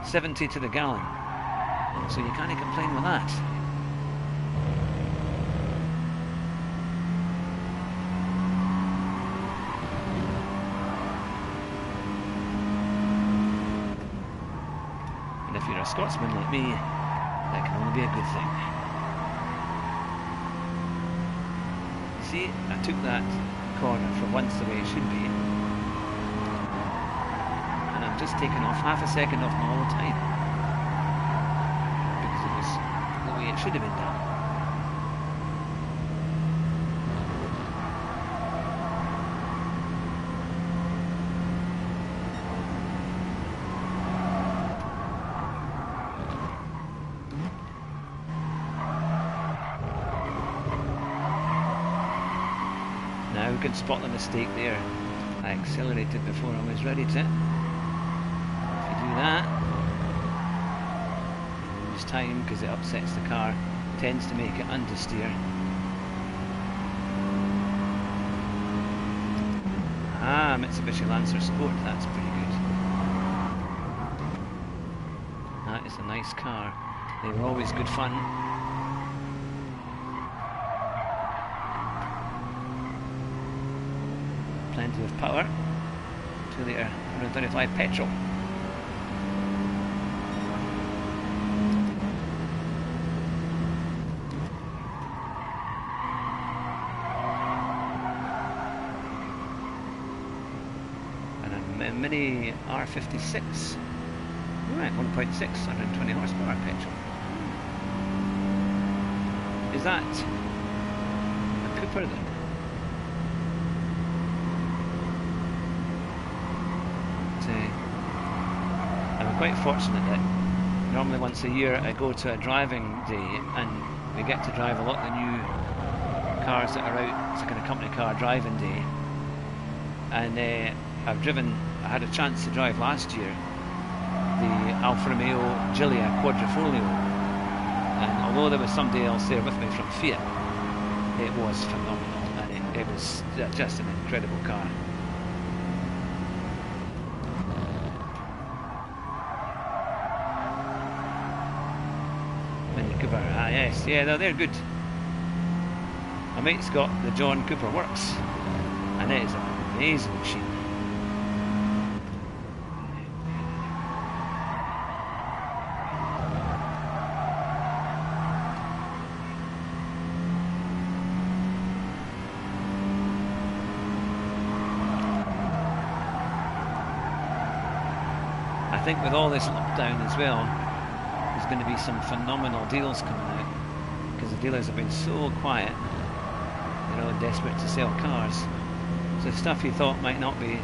70 to the gallon, so you can't complain with that. And if you're a Scotsman like me, that can only be a good thing. See, I took that corner for once the way it should be, and I'm just taking off half a second off my all time, because it was the way it should have been done. Now we can spot the mistake there. I accelerated before I was ready to. If you do that, you lose time because it upsets the car, tends to make it understeer. Ah, Mitsubishi Lancer Sport, that's pretty good. That is a nice car. They were always good fun. Plenty of power. 2 litre 125 petrol. And a Mini R56. Right, 1.6, 120 horsepower petrol. Is that a Cooper then? I'm quite fortunate that normally once a year I go to a driving day, and we get to drive a lot of the new cars that are out. It's a kind of company car driving day, and I had a chance to drive last year the Alfa Romeo Giulia Quadrifoglio, and although there was somebody else there with me from Fiat, it was phenomenal, and it was just an incredible car. Mini Cooper, ah yes, yeah, no, they're good. My mate's got the John Cooper Works, and it is an amazing machine. I think with all this lockdown as well, there's going to be some phenomenal deals coming out, because the dealers have been so quiet. They're all desperate to sell cars, so stuff you thought might not be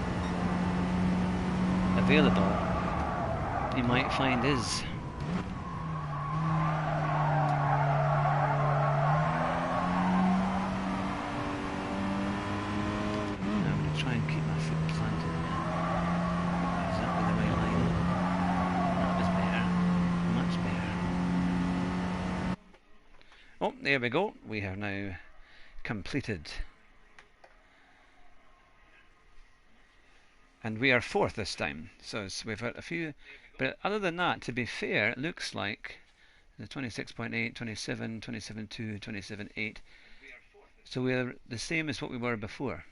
available, you might find is. I'm going to try and keep my foot planted exactly the right line. That was better, much better. Oh, there we go. We have now completed, and we are fourth this time, so we've had a few, but other than that, to be fair, it looks like the 26.8, 27, 27.2, 27.8, so we're the same as what we were before.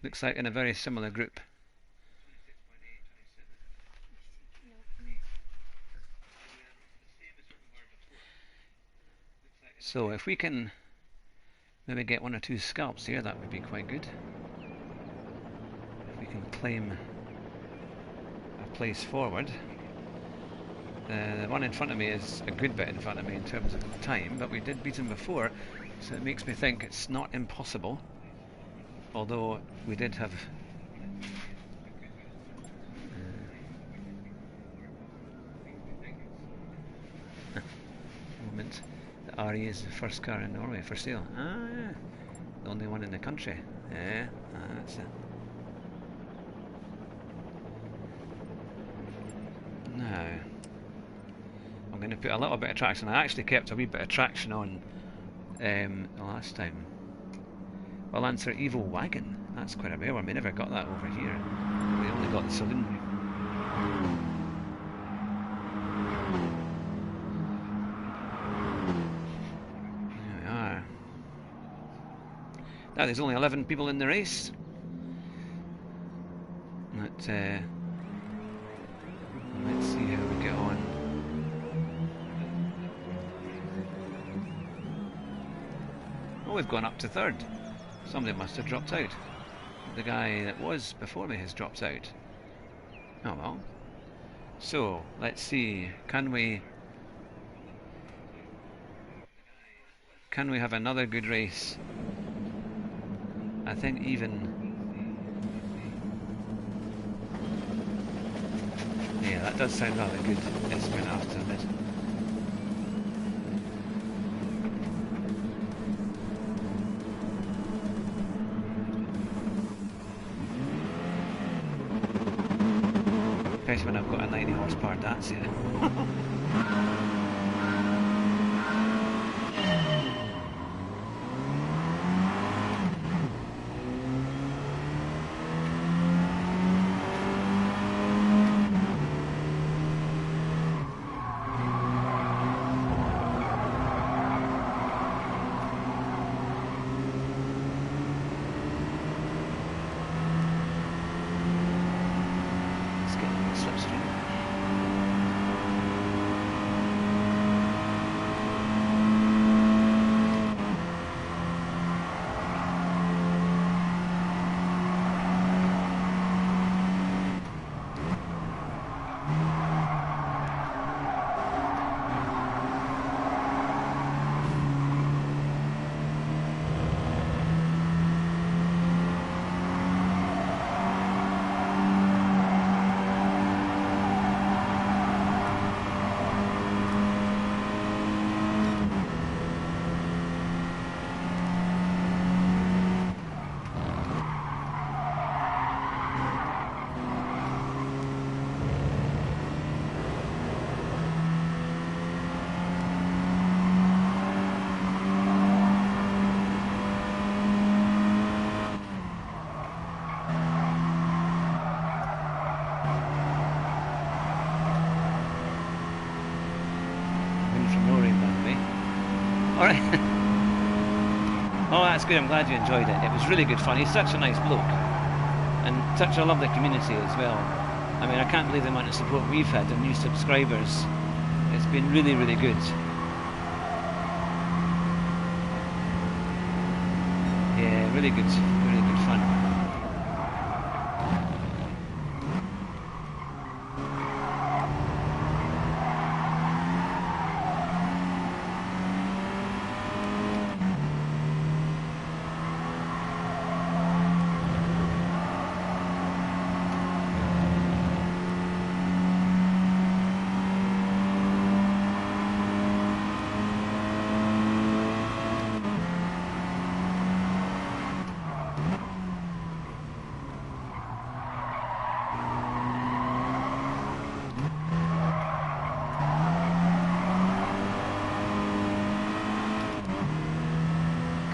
Looks like in a very similar group. So if we can maybe get 1 or 2 scalps here, that would be quite good. If we can claim a place forward. The one in front of me is a good bit in front of me in terms of time, but we did beat him before, so it makes me think it's not impossible. Although we did have moment. The RE is the first car in Norway for sale. Ah, yeah. The only one in the country. Yeah, that's it. Now, I'm going to put a little bit of traction. I actually kept a wee bit of traction on the last time. Well, answer Evo Wagon. That's quite a rare one. We never got that over here. We only got the saloon. Now there's only 11 people in the race. Let's see how we get on. Oh, we've gone up to third. Somebody must have dropped out. The guy that was before me has dropped out. Oh well. So, let's see. Can we have another good race? I think even... Yeah, that does sound rather good. It's been after a bit. Especially when I've got a 90 horsepower Dacia. that's good. I'm glad you enjoyed it. It was really good fun. He's such a nice bloke. And such a lovely community as well. I mean, I can't believe the amount of support we've had and new subscribers. It's been really, really good. Yeah, really good fun.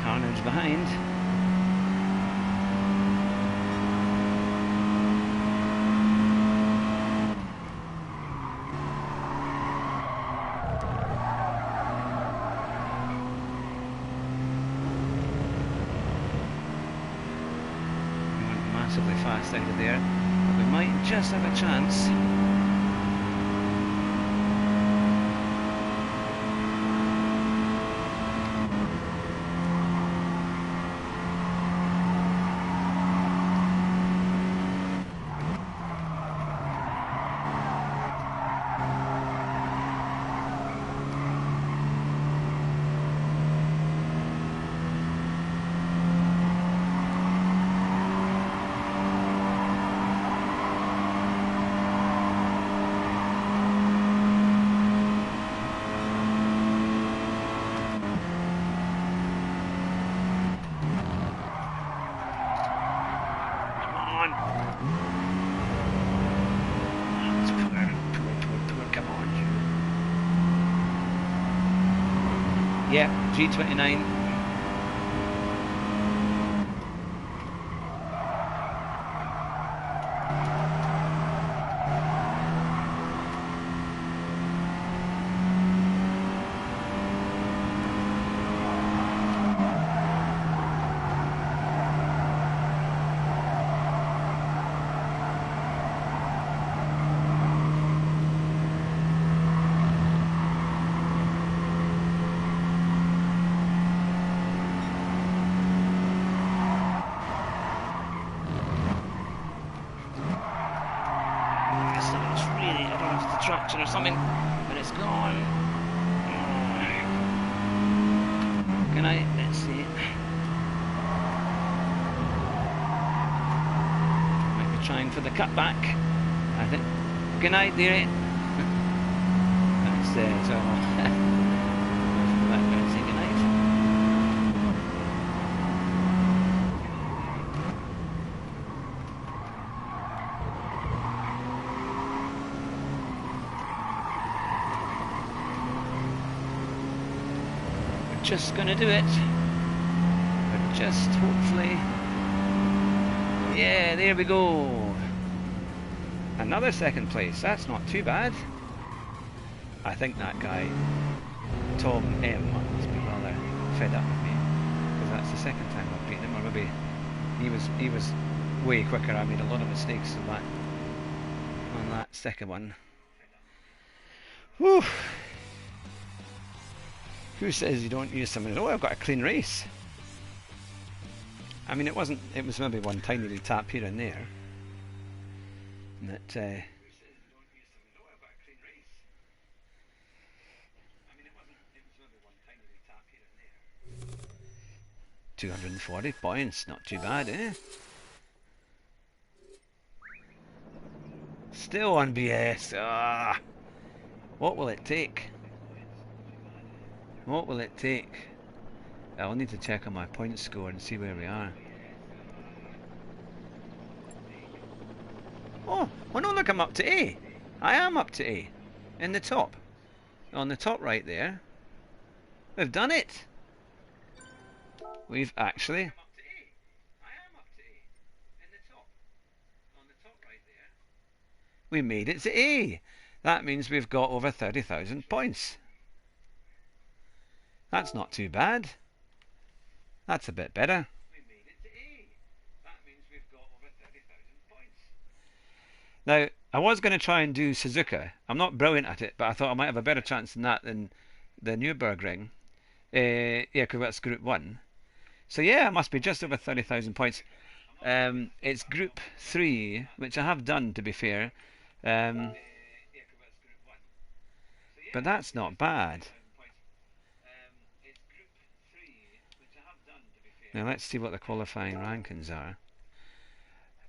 Carnage behind. We went massively fast out of there, but we might just have a chance. Yeah, G29. Traction or something, but it's gone. Can I? Let's see. Might be trying for the cutback. I think. Good night, dearie. That's so. Say good night. Just gonna do it. But just hopefully. Yeah, there we go. Another second place. That's not too bad. I think that guy, Tom M, must be rather fed up with me, because that's the second time I've beaten him. Or maybe he was way quicker. I made a lot of mistakes on that second one. Whew. Who says you don't use something? Oh, I've got a clean race. I mean, it was maybe one tiny little tap here and there. And that, 240 points, not too bad, eh? Still on BS. Ah, what will it take? What will it take? I'll need to check on my point score and see where we are. Oh no, look, I'm up to A. I am up to A. In the top. On the top right there. We've done it. We've actually... We made it to A. That means we've got over 30,000 points. That's not too bad. That's a bit better. We made it to A. That means we've got over 30,000 points. Now, I was going to try and do Suzuka. I'm not brilliant at it, but I thought I might have a better chance than that than the Nürburgring. Yeah, because that's Group 1. So yeah, it must be just over 30,000 points. It's Group 3, which I have done, to be fair. But that's not bad. Now let's see what the qualifying rankings are.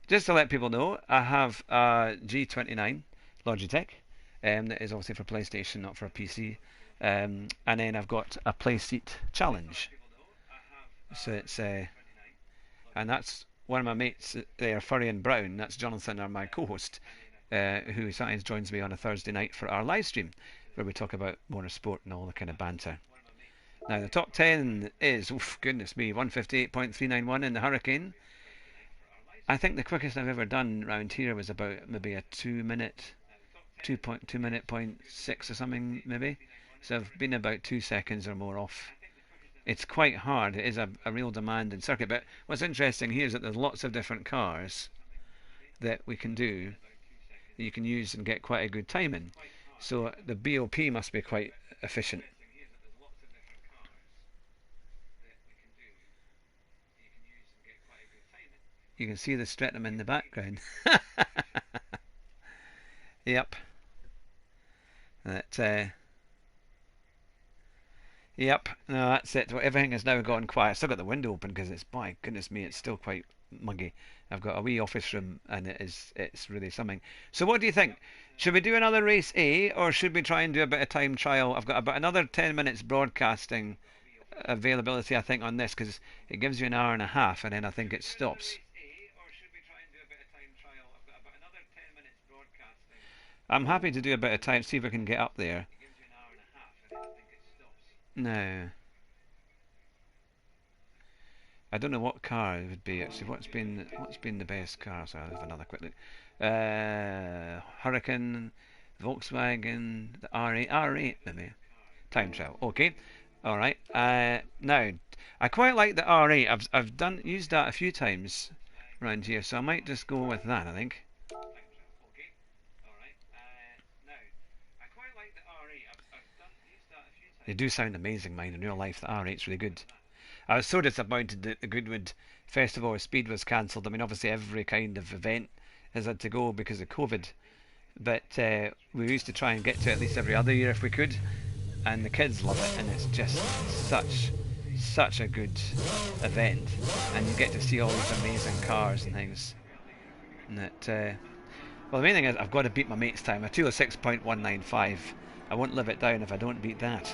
Just to let people know, I have a G29 Logitech. That is obviously for PlayStation, not for a PC. And then I've got a PlaySeat Challenge. So it's and that's one of my mates there, Furry and Brown. That's Jonathan, my co-host, who sometimes joins me on a Thursday night for our live stream, where we talk about motorsport and all the kind of banter. Now the top 10 is, oof, goodness me, 158.391 in the Hurricane. I think the quickest I've ever done around here was about maybe a 2 minute 2.6 or something maybe. So I've been about 2 seconds or more off. It's quite hard. It is a real demanding circuit. But what's interesting here is that there's lots of different cars that we can do, that you can use and get quite a good time in. So the BOP must be quite efficient. You can see the Streatham in the background. Yep. Yep. No, that's it. Everything has now gone quiet. I've still got the window open because it's, my goodness me, it's still quite muggy. I've got a wee office room and it's really something. So what do you think? Should we do another race A, or should we try and do a bit of time trial? I've got about another 10 minutes broadcasting availability, I think, on this, because it gives you an hour and a half and then I think it stops. I'm happy to do a bit of time, see if we can get up there. No. I don't know what car it would be actually. What's been the best car? So I'll have another quick look. Hurricane, Volkswagen, the R8 maybe. Time trial. Okay. All right. Now I quite like the R8. I've used that a few times around here, so I might just go with that, I think. They do sound amazing, mine, in real life. The R8's really good. I was so disappointed that the Goodwood Festival of Speed was cancelled. I mean, obviously every kind of event has had to go because of COVID. But we used to try and get to at least every other year if we could. And the kids love it, and it's just such a good event. And you get to see all these amazing cars and things. And well, the main thing is I've got to beat my mate's time. A 206.195. I won't live it down if I don't beat that.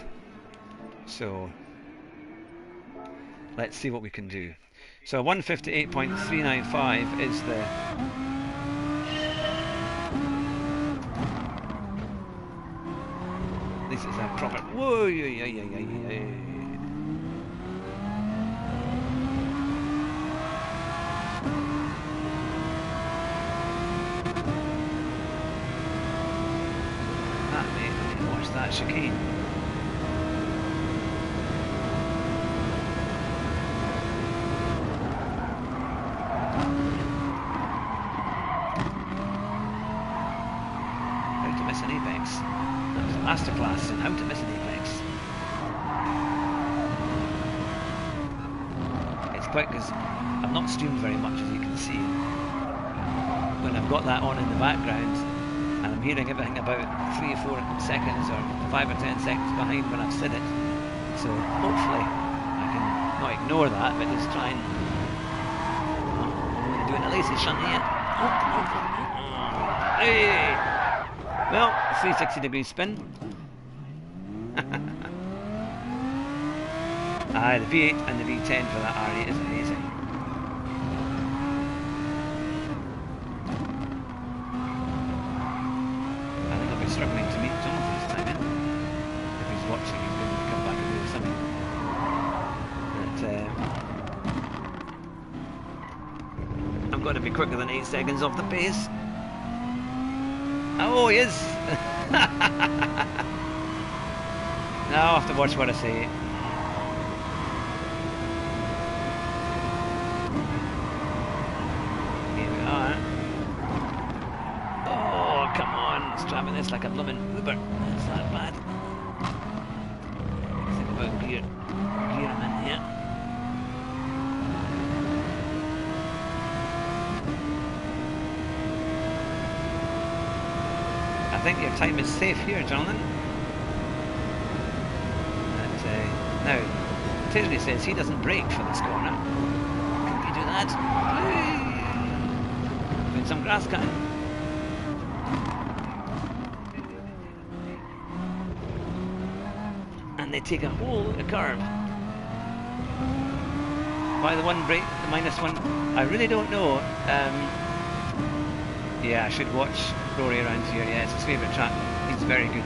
So let's see what we can do. So 158.395 is the this is a proper whoa watch that chicane. Masterclass in how to miss an apex. It's quite, because I've not streamed very much, as you can see. When I've got that on in the background and I'm hearing everything about 3 or 4 seconds or 5 or 10 seconds behind when I've said it. So hopefully I can not ignore that, but just try and do it a lazy shunt here. Hey! Well, 360 degree spin. The V8 and the V10 for that R8 is amazing. I think I'll be struggling to meet Jonathan this time in. If he's watching, he's going to come back and do something. But I'm going to be quicker than 8 seconds off the pace. Oh, he is! Now I'll have to watch what I say. this like a blooming Uber. It's that bad. Think about gear I'm in here. I think your time is safe here, Jonathan. But, now, Tisney says he doesn't brake for this corner. Can we do that? Doing some grass cutting. And they take a whole curve. Why the one brake, the -1? I really don't know. Yeah, I should watch Rory around here. Yeah, it's his favourite track. He's very good.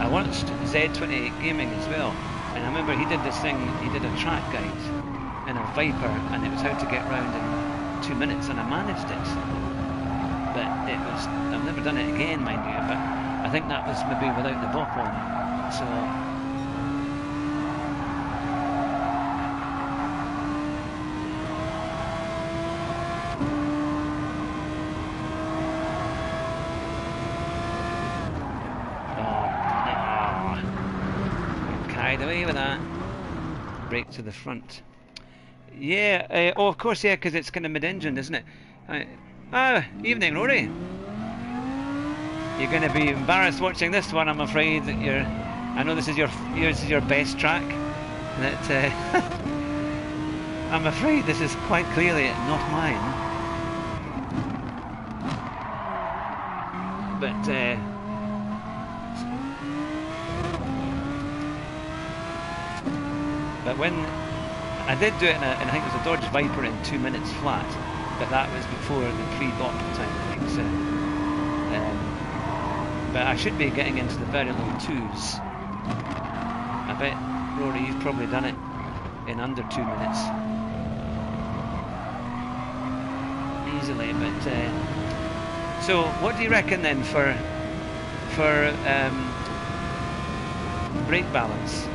I watched Z28 Gaming as well, and I remember he did this thing. He did a track guide in a Viper, and it was how to get round in 2 minutes, and I managed it. But it was, I've never done it again, mind you, but I think that was maybe without the bop on, so... Oh, carried away with that. Brake to the front. Yeah, oh of course, yeah, because it's kind of mid-engine, isn't it? Evening, Rory. You're going to be embarrassed watching this one, I'm afraid. That I know this is your best track. That I'm afraid this is quite clearly not mine. But when I did do it and I think it was a Dodge Viper in 2 minutes flat. But that was before the pre-bop time, I think. So, but I should be getting into the very low 2s. I bet, Rory, you've probably done it in under 2 minutes. Easily, but... so, what do you reckon then for brake balance?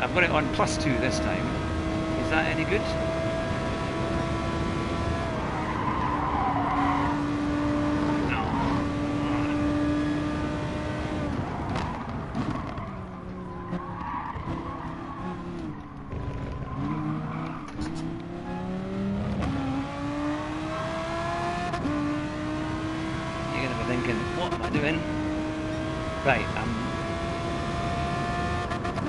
I've got it on +2 this time. Is that any good? Right, I'm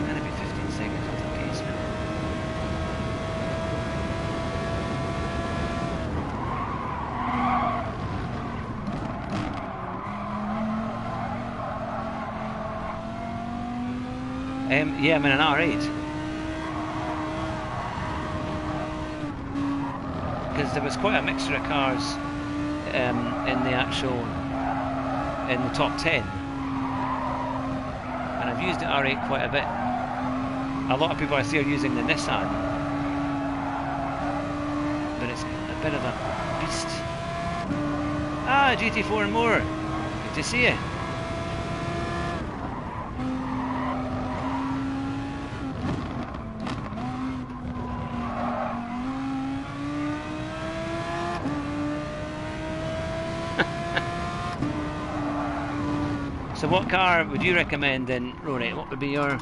going to be 15 seconds off the pace now. Yeah, I'm in an R8. Because there was quite a mixture of cars in the top 10. I've used the R8 quite a bit. A lot of people I see are using the Nissan, but it's a bit of a beast. Ah, GT4 and more. Good to see you. So what car would you recommend then, Rory? What would be your...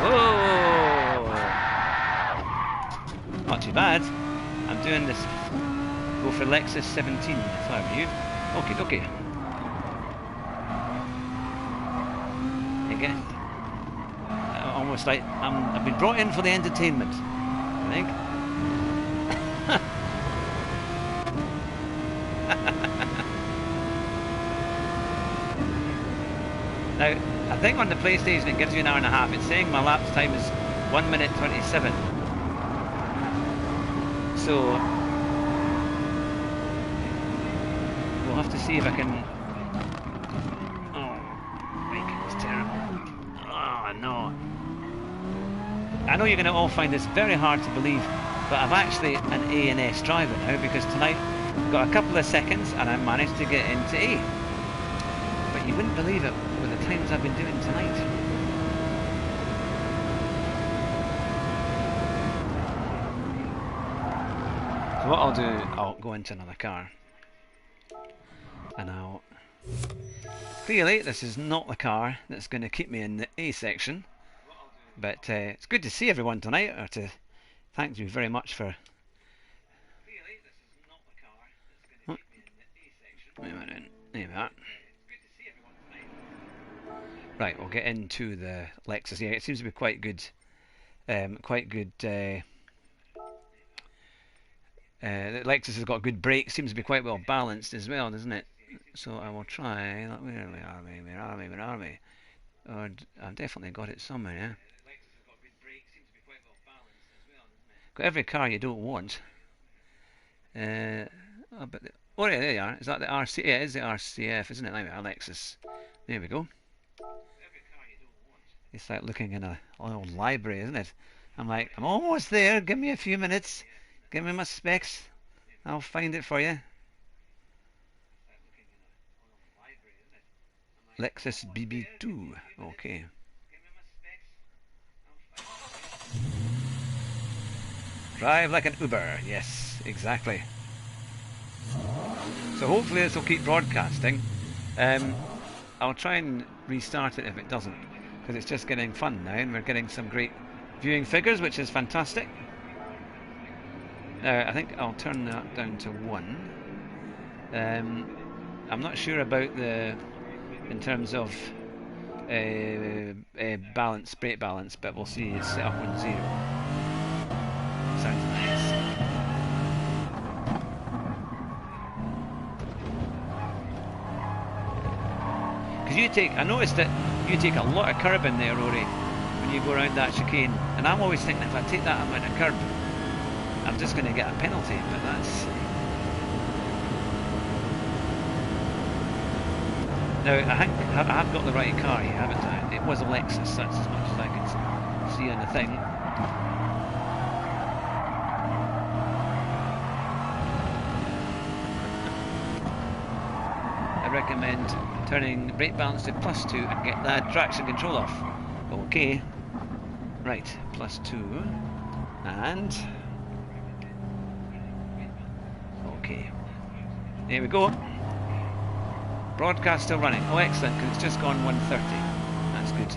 Whoa! Not too bad. I'm doing this. Go for Lexus 17 if I were you. Okay, okay. Again. Almost like I've been brought in for the entertainment, I think. Now, I think on the PlayStation it gives you an hour and a half. It's saying my lapse time is 1 minute 27. So we'll have to see if I can. Oh, it's terrible. Oh no. know you're going to all find this very hard to believe, but I'm actually an A and S driver now, because tonight I've got a couple of seconds and I managed to get into A. But you wouldn't believe it with the times I've been doing tonight. So what I'll do, I'll go into another car. And I'll... Clearly, this is not the car that's going to keep me in the A section. But it's good to see everyone tonight, or to thank you very much for... Wait a minute, there we are. Right, we'll get into the Lexus. Yeah, it seems to be quite good. The Lexus has got good brakes, seems to be quite well balanced as well, doesn't it? So I will try. Where are we? Oh, I've definitely got it somewhere, yeah. Got every car you don't want. Oh, yeah, there you are. Is that the RC? Yeah, it is the RCF, isn't it? Anyway, Lexus. There we go. It's like looking in a old library, isn't it? I'm like, I'm almost there. Give me a few minutes. Give me my specs. I'll find it for you. Lexus BB2. Okay. Drive like an Uber. Yes, exactly. So hopefully this will keep broadcasting. I'll try and restart it if it doesn't, because it's just getting fun now, and we're getting some great viewing figures, which is fantastic. Now I think I'll turn that down to 1. I'm not sure about in terms of balance, brake balance, but we'll see. It's set up on 0. Sounds nice. Because I noticed that you take a lot of curb in there, Rory, when you go around that chicane. And I'm always thinking, if I take that amount of curb, I'm just going to get a penalty. But that's... Now, I think I have got the right car here, haven't I? It was a Lexus, that's as much as I can see on the thing. I recommend turning brake balance to +2 and get that traction control off. Okay. Right, +2. And... okay. There we go. Broadcast still running. Oh, excellent, because it's just gone 130. That's good.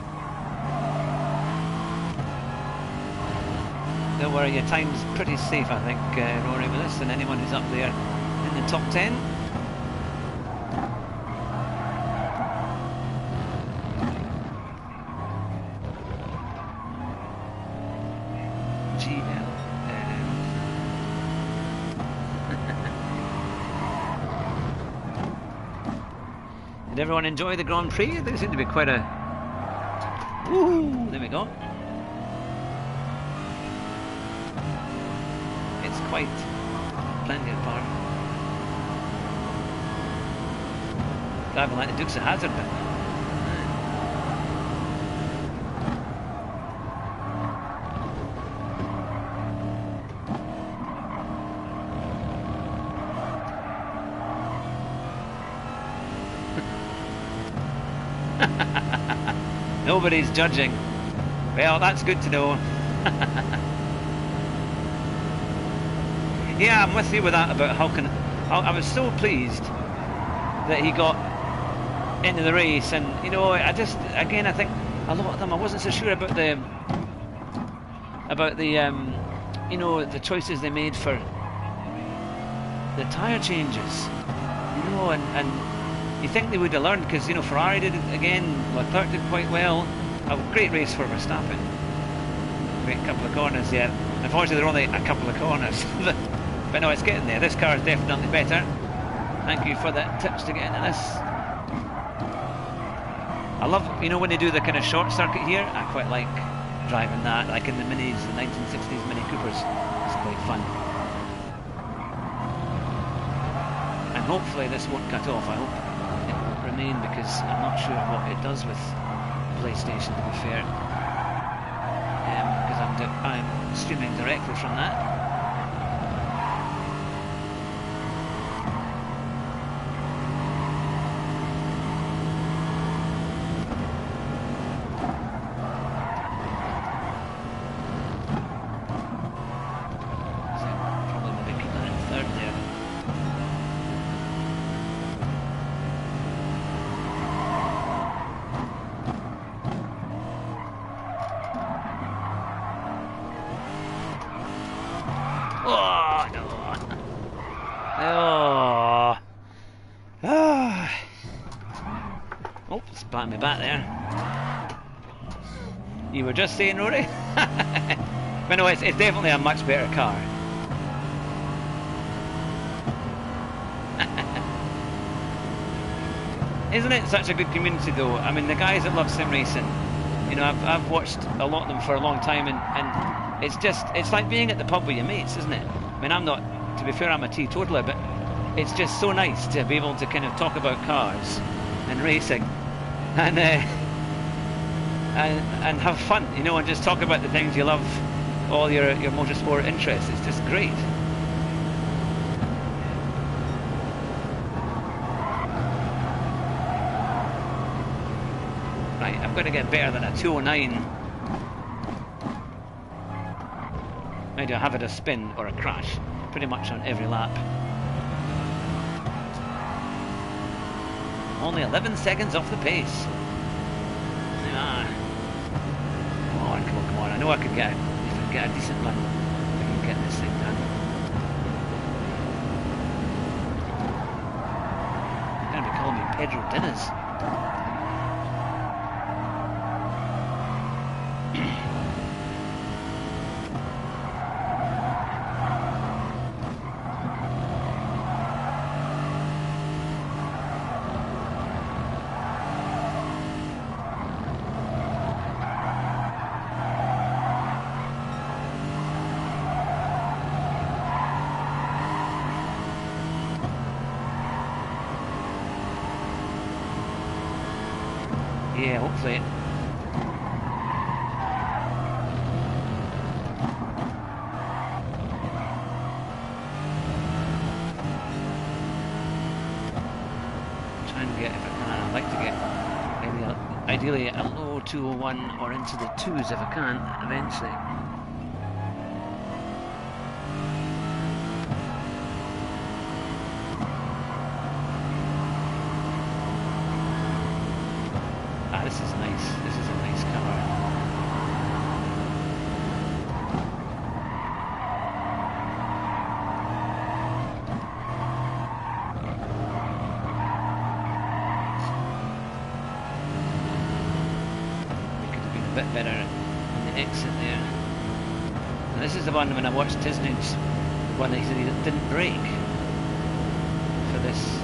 Don't worry, your time's pretty safe, I think, Rory, with this, and anyone who's up there in the top 10. Did everyone enjoy the Grand Prix? There seemed to be quite a... Woo! There we go. It's quite plenty of power. Driving like the Dukes of Hazzard, but... Nobody's judging. Well, that's good to know. Yeah, I'm with you with that about Hulk. I was so pleased that he got into the race, and you know, I think a lot of them, I wasn't so sure about the you know, the choices they made for the tyre changes. You know, and you think they would have learned, because you know, Ferrari did it again, Leclerc did quite well. A great race for Verstappen. Great couple of corners, yeah. Unfortunately, they're only a couple of corners. But no, it's getting there. This car is definitely better. Thank you for the tips to get into this. I love, you know, when they do the kind of short circuit here, I quite like driving that, like in the minis, the 1960s Mini Coopers. It's quite fun. And hopefully this won't cut off. I hope it will remain, because I'm not sure what it does with PlayStation, to be fair. Because I'm I'm streaming directly from that. Oh, no. Oh. Oh. Oh, it's batting me back there. You were just saying, Rory? But no, it's definitely a much better car. Isn't it such a good community though? I mean, the guys that love sim racing, you know, I've watched a lot of them for a long time, and it's like being at the pub with your mates, isn't it? I mean, I'm not, to be fair, I'm a teetotaler, but it's just so nice to be able to kind of talk about cars and racing and have fun, you know, and just talk about the things you love, all your motorsport interests. It's just great. Right, I've got to get better than a 209. Maybe I'll have it a spin or a crash pretty much on every lap. Only 11 seconds off the pace. Ah. Come on, come on, come on. I know I could get a decent run. I can get this thing done. You're going to be calling me Pedro Dinners. Yeah, hopefully. Try and get, if I can, I'd like to get ideally a low 201 or into the 2s if I can, eventually. This is nice. This is a nice car. We could have been a bit better on the exit there. And this is the one when I watched Disney's, the one that he said he didn't brake for this.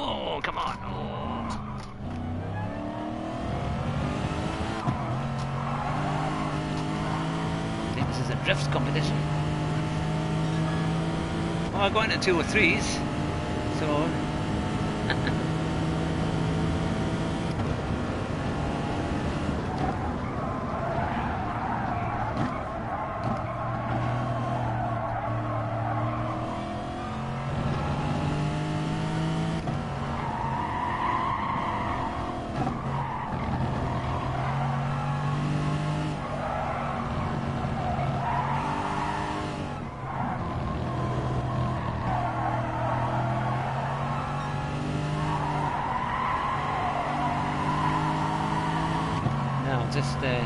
Oh, come on. Oh. I think this is a drifts competition. Oh, I got into 203s, so... Just, yeah,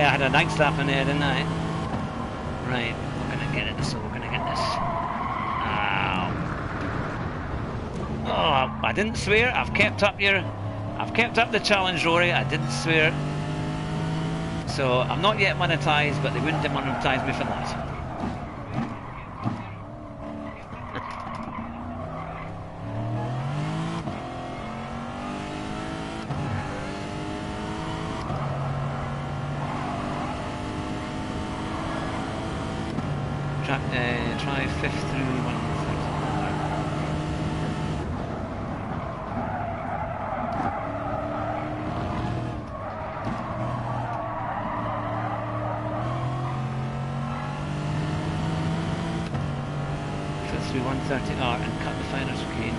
I had a night slap in there, didn't I? Right, we're gonna get it, so we're gonna get this. Ow. Oh, I didn't swear. I've kept up the challenge, Rory. I didn't swear. So I'm not yet monetized, but they wouldn't demonetize me for that. Try 5th through 130. Through 130R and cut the finer chicane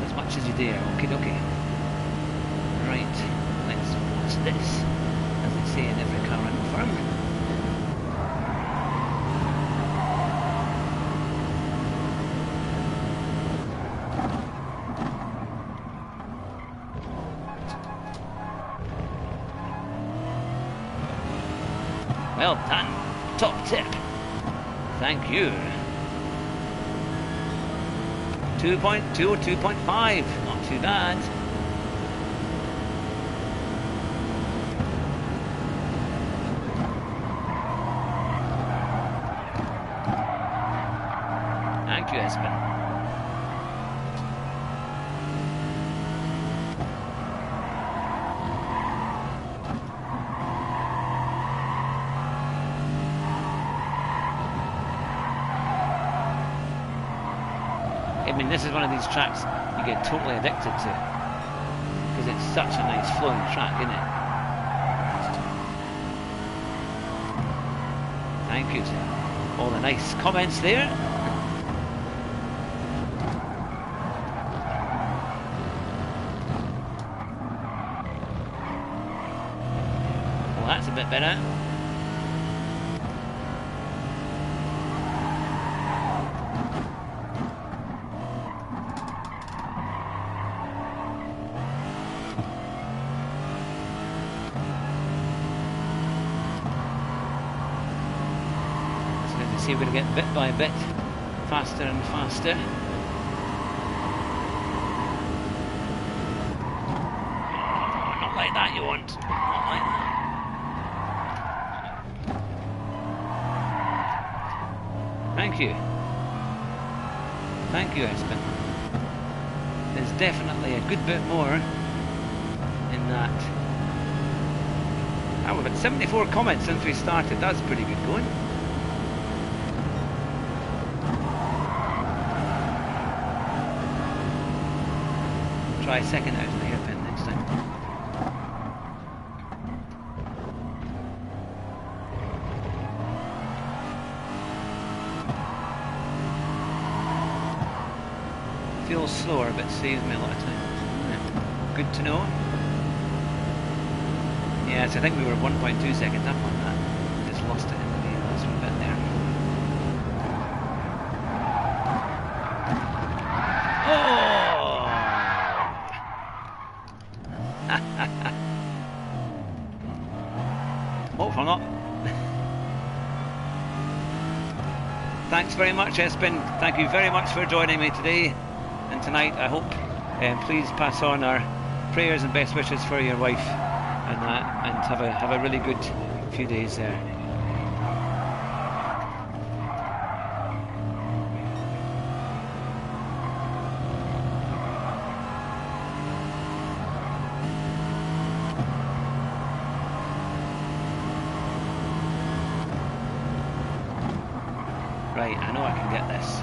as much as you dare. Okay, okay. Right, let's watch this, as they say in every car rental firm. Well done, top tip. Thank you. 2.2 or 2.5, not too bad. Thank you, Espen. I mean, this is one of these tracks you get totally addicted to, because it's such a nice flowing track, isn't it? Thank you to all the nice comments there. Well, that's a bit better. We're going to get bit by bit faster and faster. Oh, not like that, you want. Not like that. Thank you. Thank you, Espen. There's definitely a good bit more in that. Oh, we've had 74 comments since we started. That's pretty good going. Try second out of the hairpin next time. Feels slower, but saves me a lot of time. Good to know. Yes, I think we were 1.2 seconds up on that. Just lost it in the last one bit there. Hopefully not. Thanks very much, Espen. Thank you very much for joining me today and tonight. I hope please pass on our prayers and best wishes for your wife and have a really good few days there. Right, I know I can get this.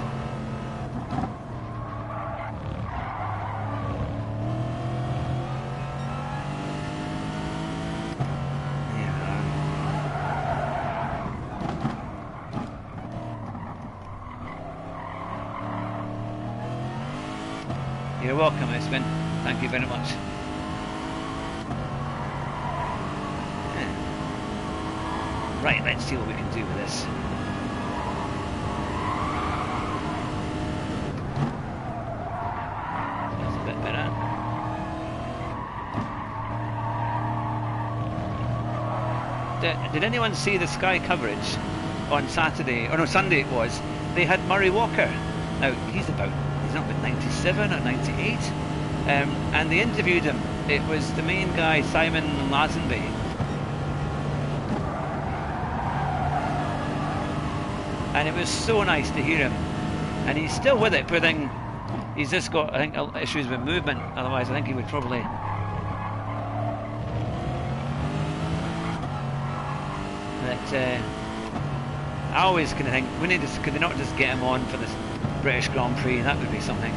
You're welcome, Espen. Thank you very much. Right, let's see what we can do with this. That's a bit better. Did anyone see the Sky coverage on Saturday, or no, Sunday it was? They had Murray Walker. Now, he's not about 97 or 98. And they interviewed him. It was the main guy, Simon Lazenby. And it was so nice to hear him. And he's still with it, putting. He's just got, I think, issues with movement. Otherwise, I think he would probably. But I always kind of think, could they not just get him on for this British Grand Prix? That would be something.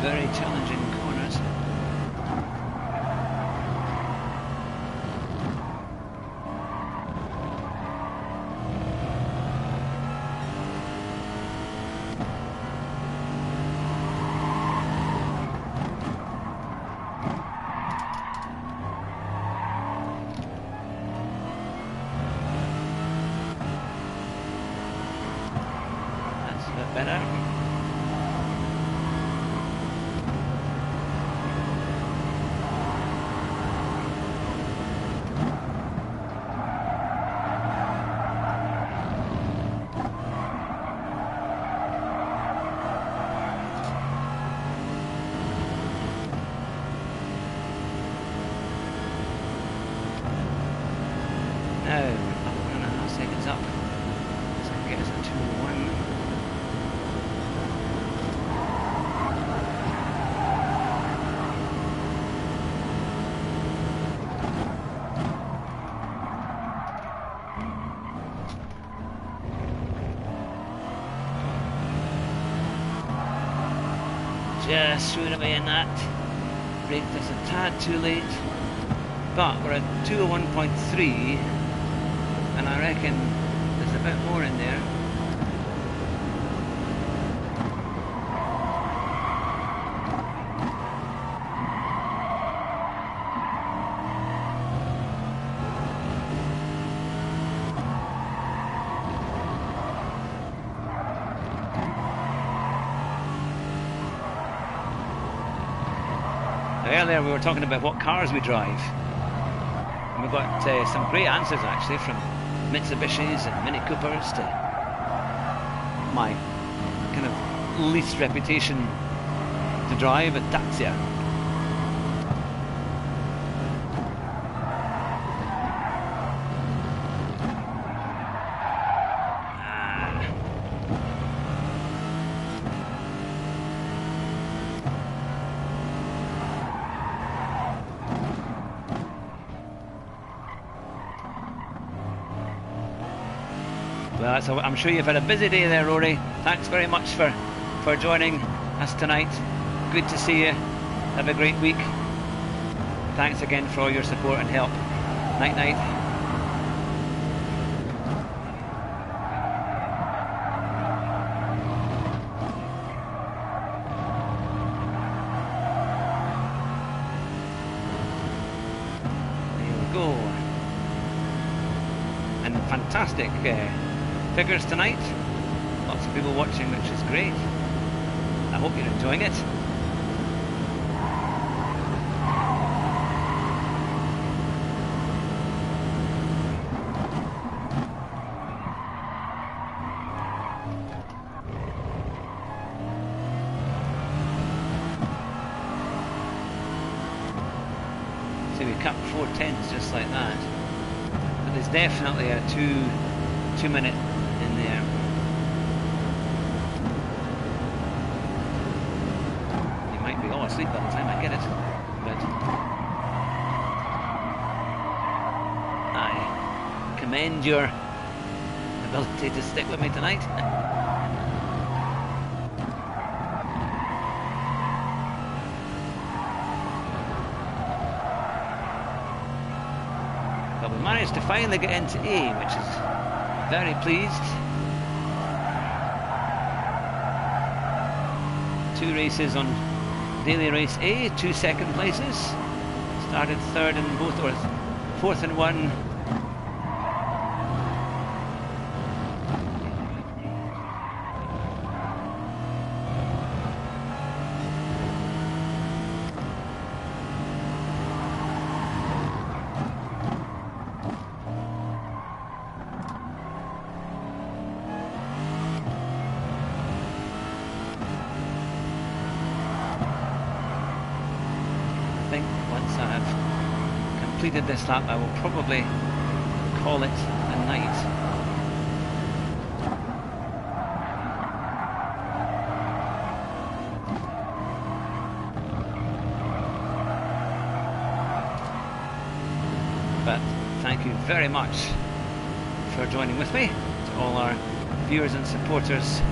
Very challenging corners. That's a bit better. Now, 1.5 seconds up. This can get us a 2-1. Just threw it away in that. Braked us a tad too late. But we're at 201.3. And I reckon there's a bit more in there. Earlier we were talking about what cars we drive. And we've got some great answers actually from Mitsubishis and Mini Coopers to my kind of least reputation to drive at Dacia. Well, so I'm sure you've had a busy day there, Rory. Thanks very much for joining us tonight. Good to see you. Have a great week. Thanks again for all your support and help. Night night. There we go. And fantastic figures tonight. Lots of people watching, which is great. I hope you're enjoying it. So we cut 4:10s just like that. But there's definitely a two minute in there. You might be all asleep by the time I get it, but I commend your ability to stick with me tonight. But we managed to finally get into A, which is very pleased. 2 races on daily race A, 2 second places. Started third in both, or fourth in one. completed this lap, I will probably call it a night. But thank you very much for joining with me. To all our viewers and supporters,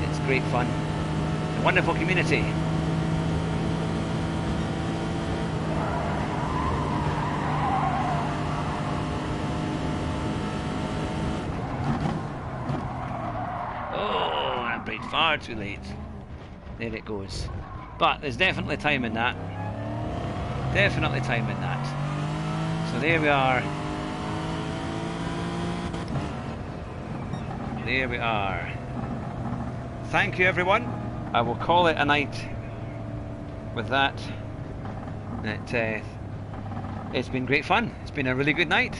it's great fun. It's a wonderful community. Oh, I braked far too late. There it goes. But there's definitely time in that. Definitely time in that. So there we are. There we are. Thank you, everyone. I will call it a night with that. It's been great fun. It's been a really good night.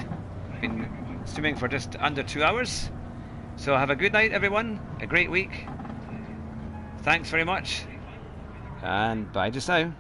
Been streaming for just under 2 hours. So have a good night, everyone. A great week. Thanks very much. And bye just now.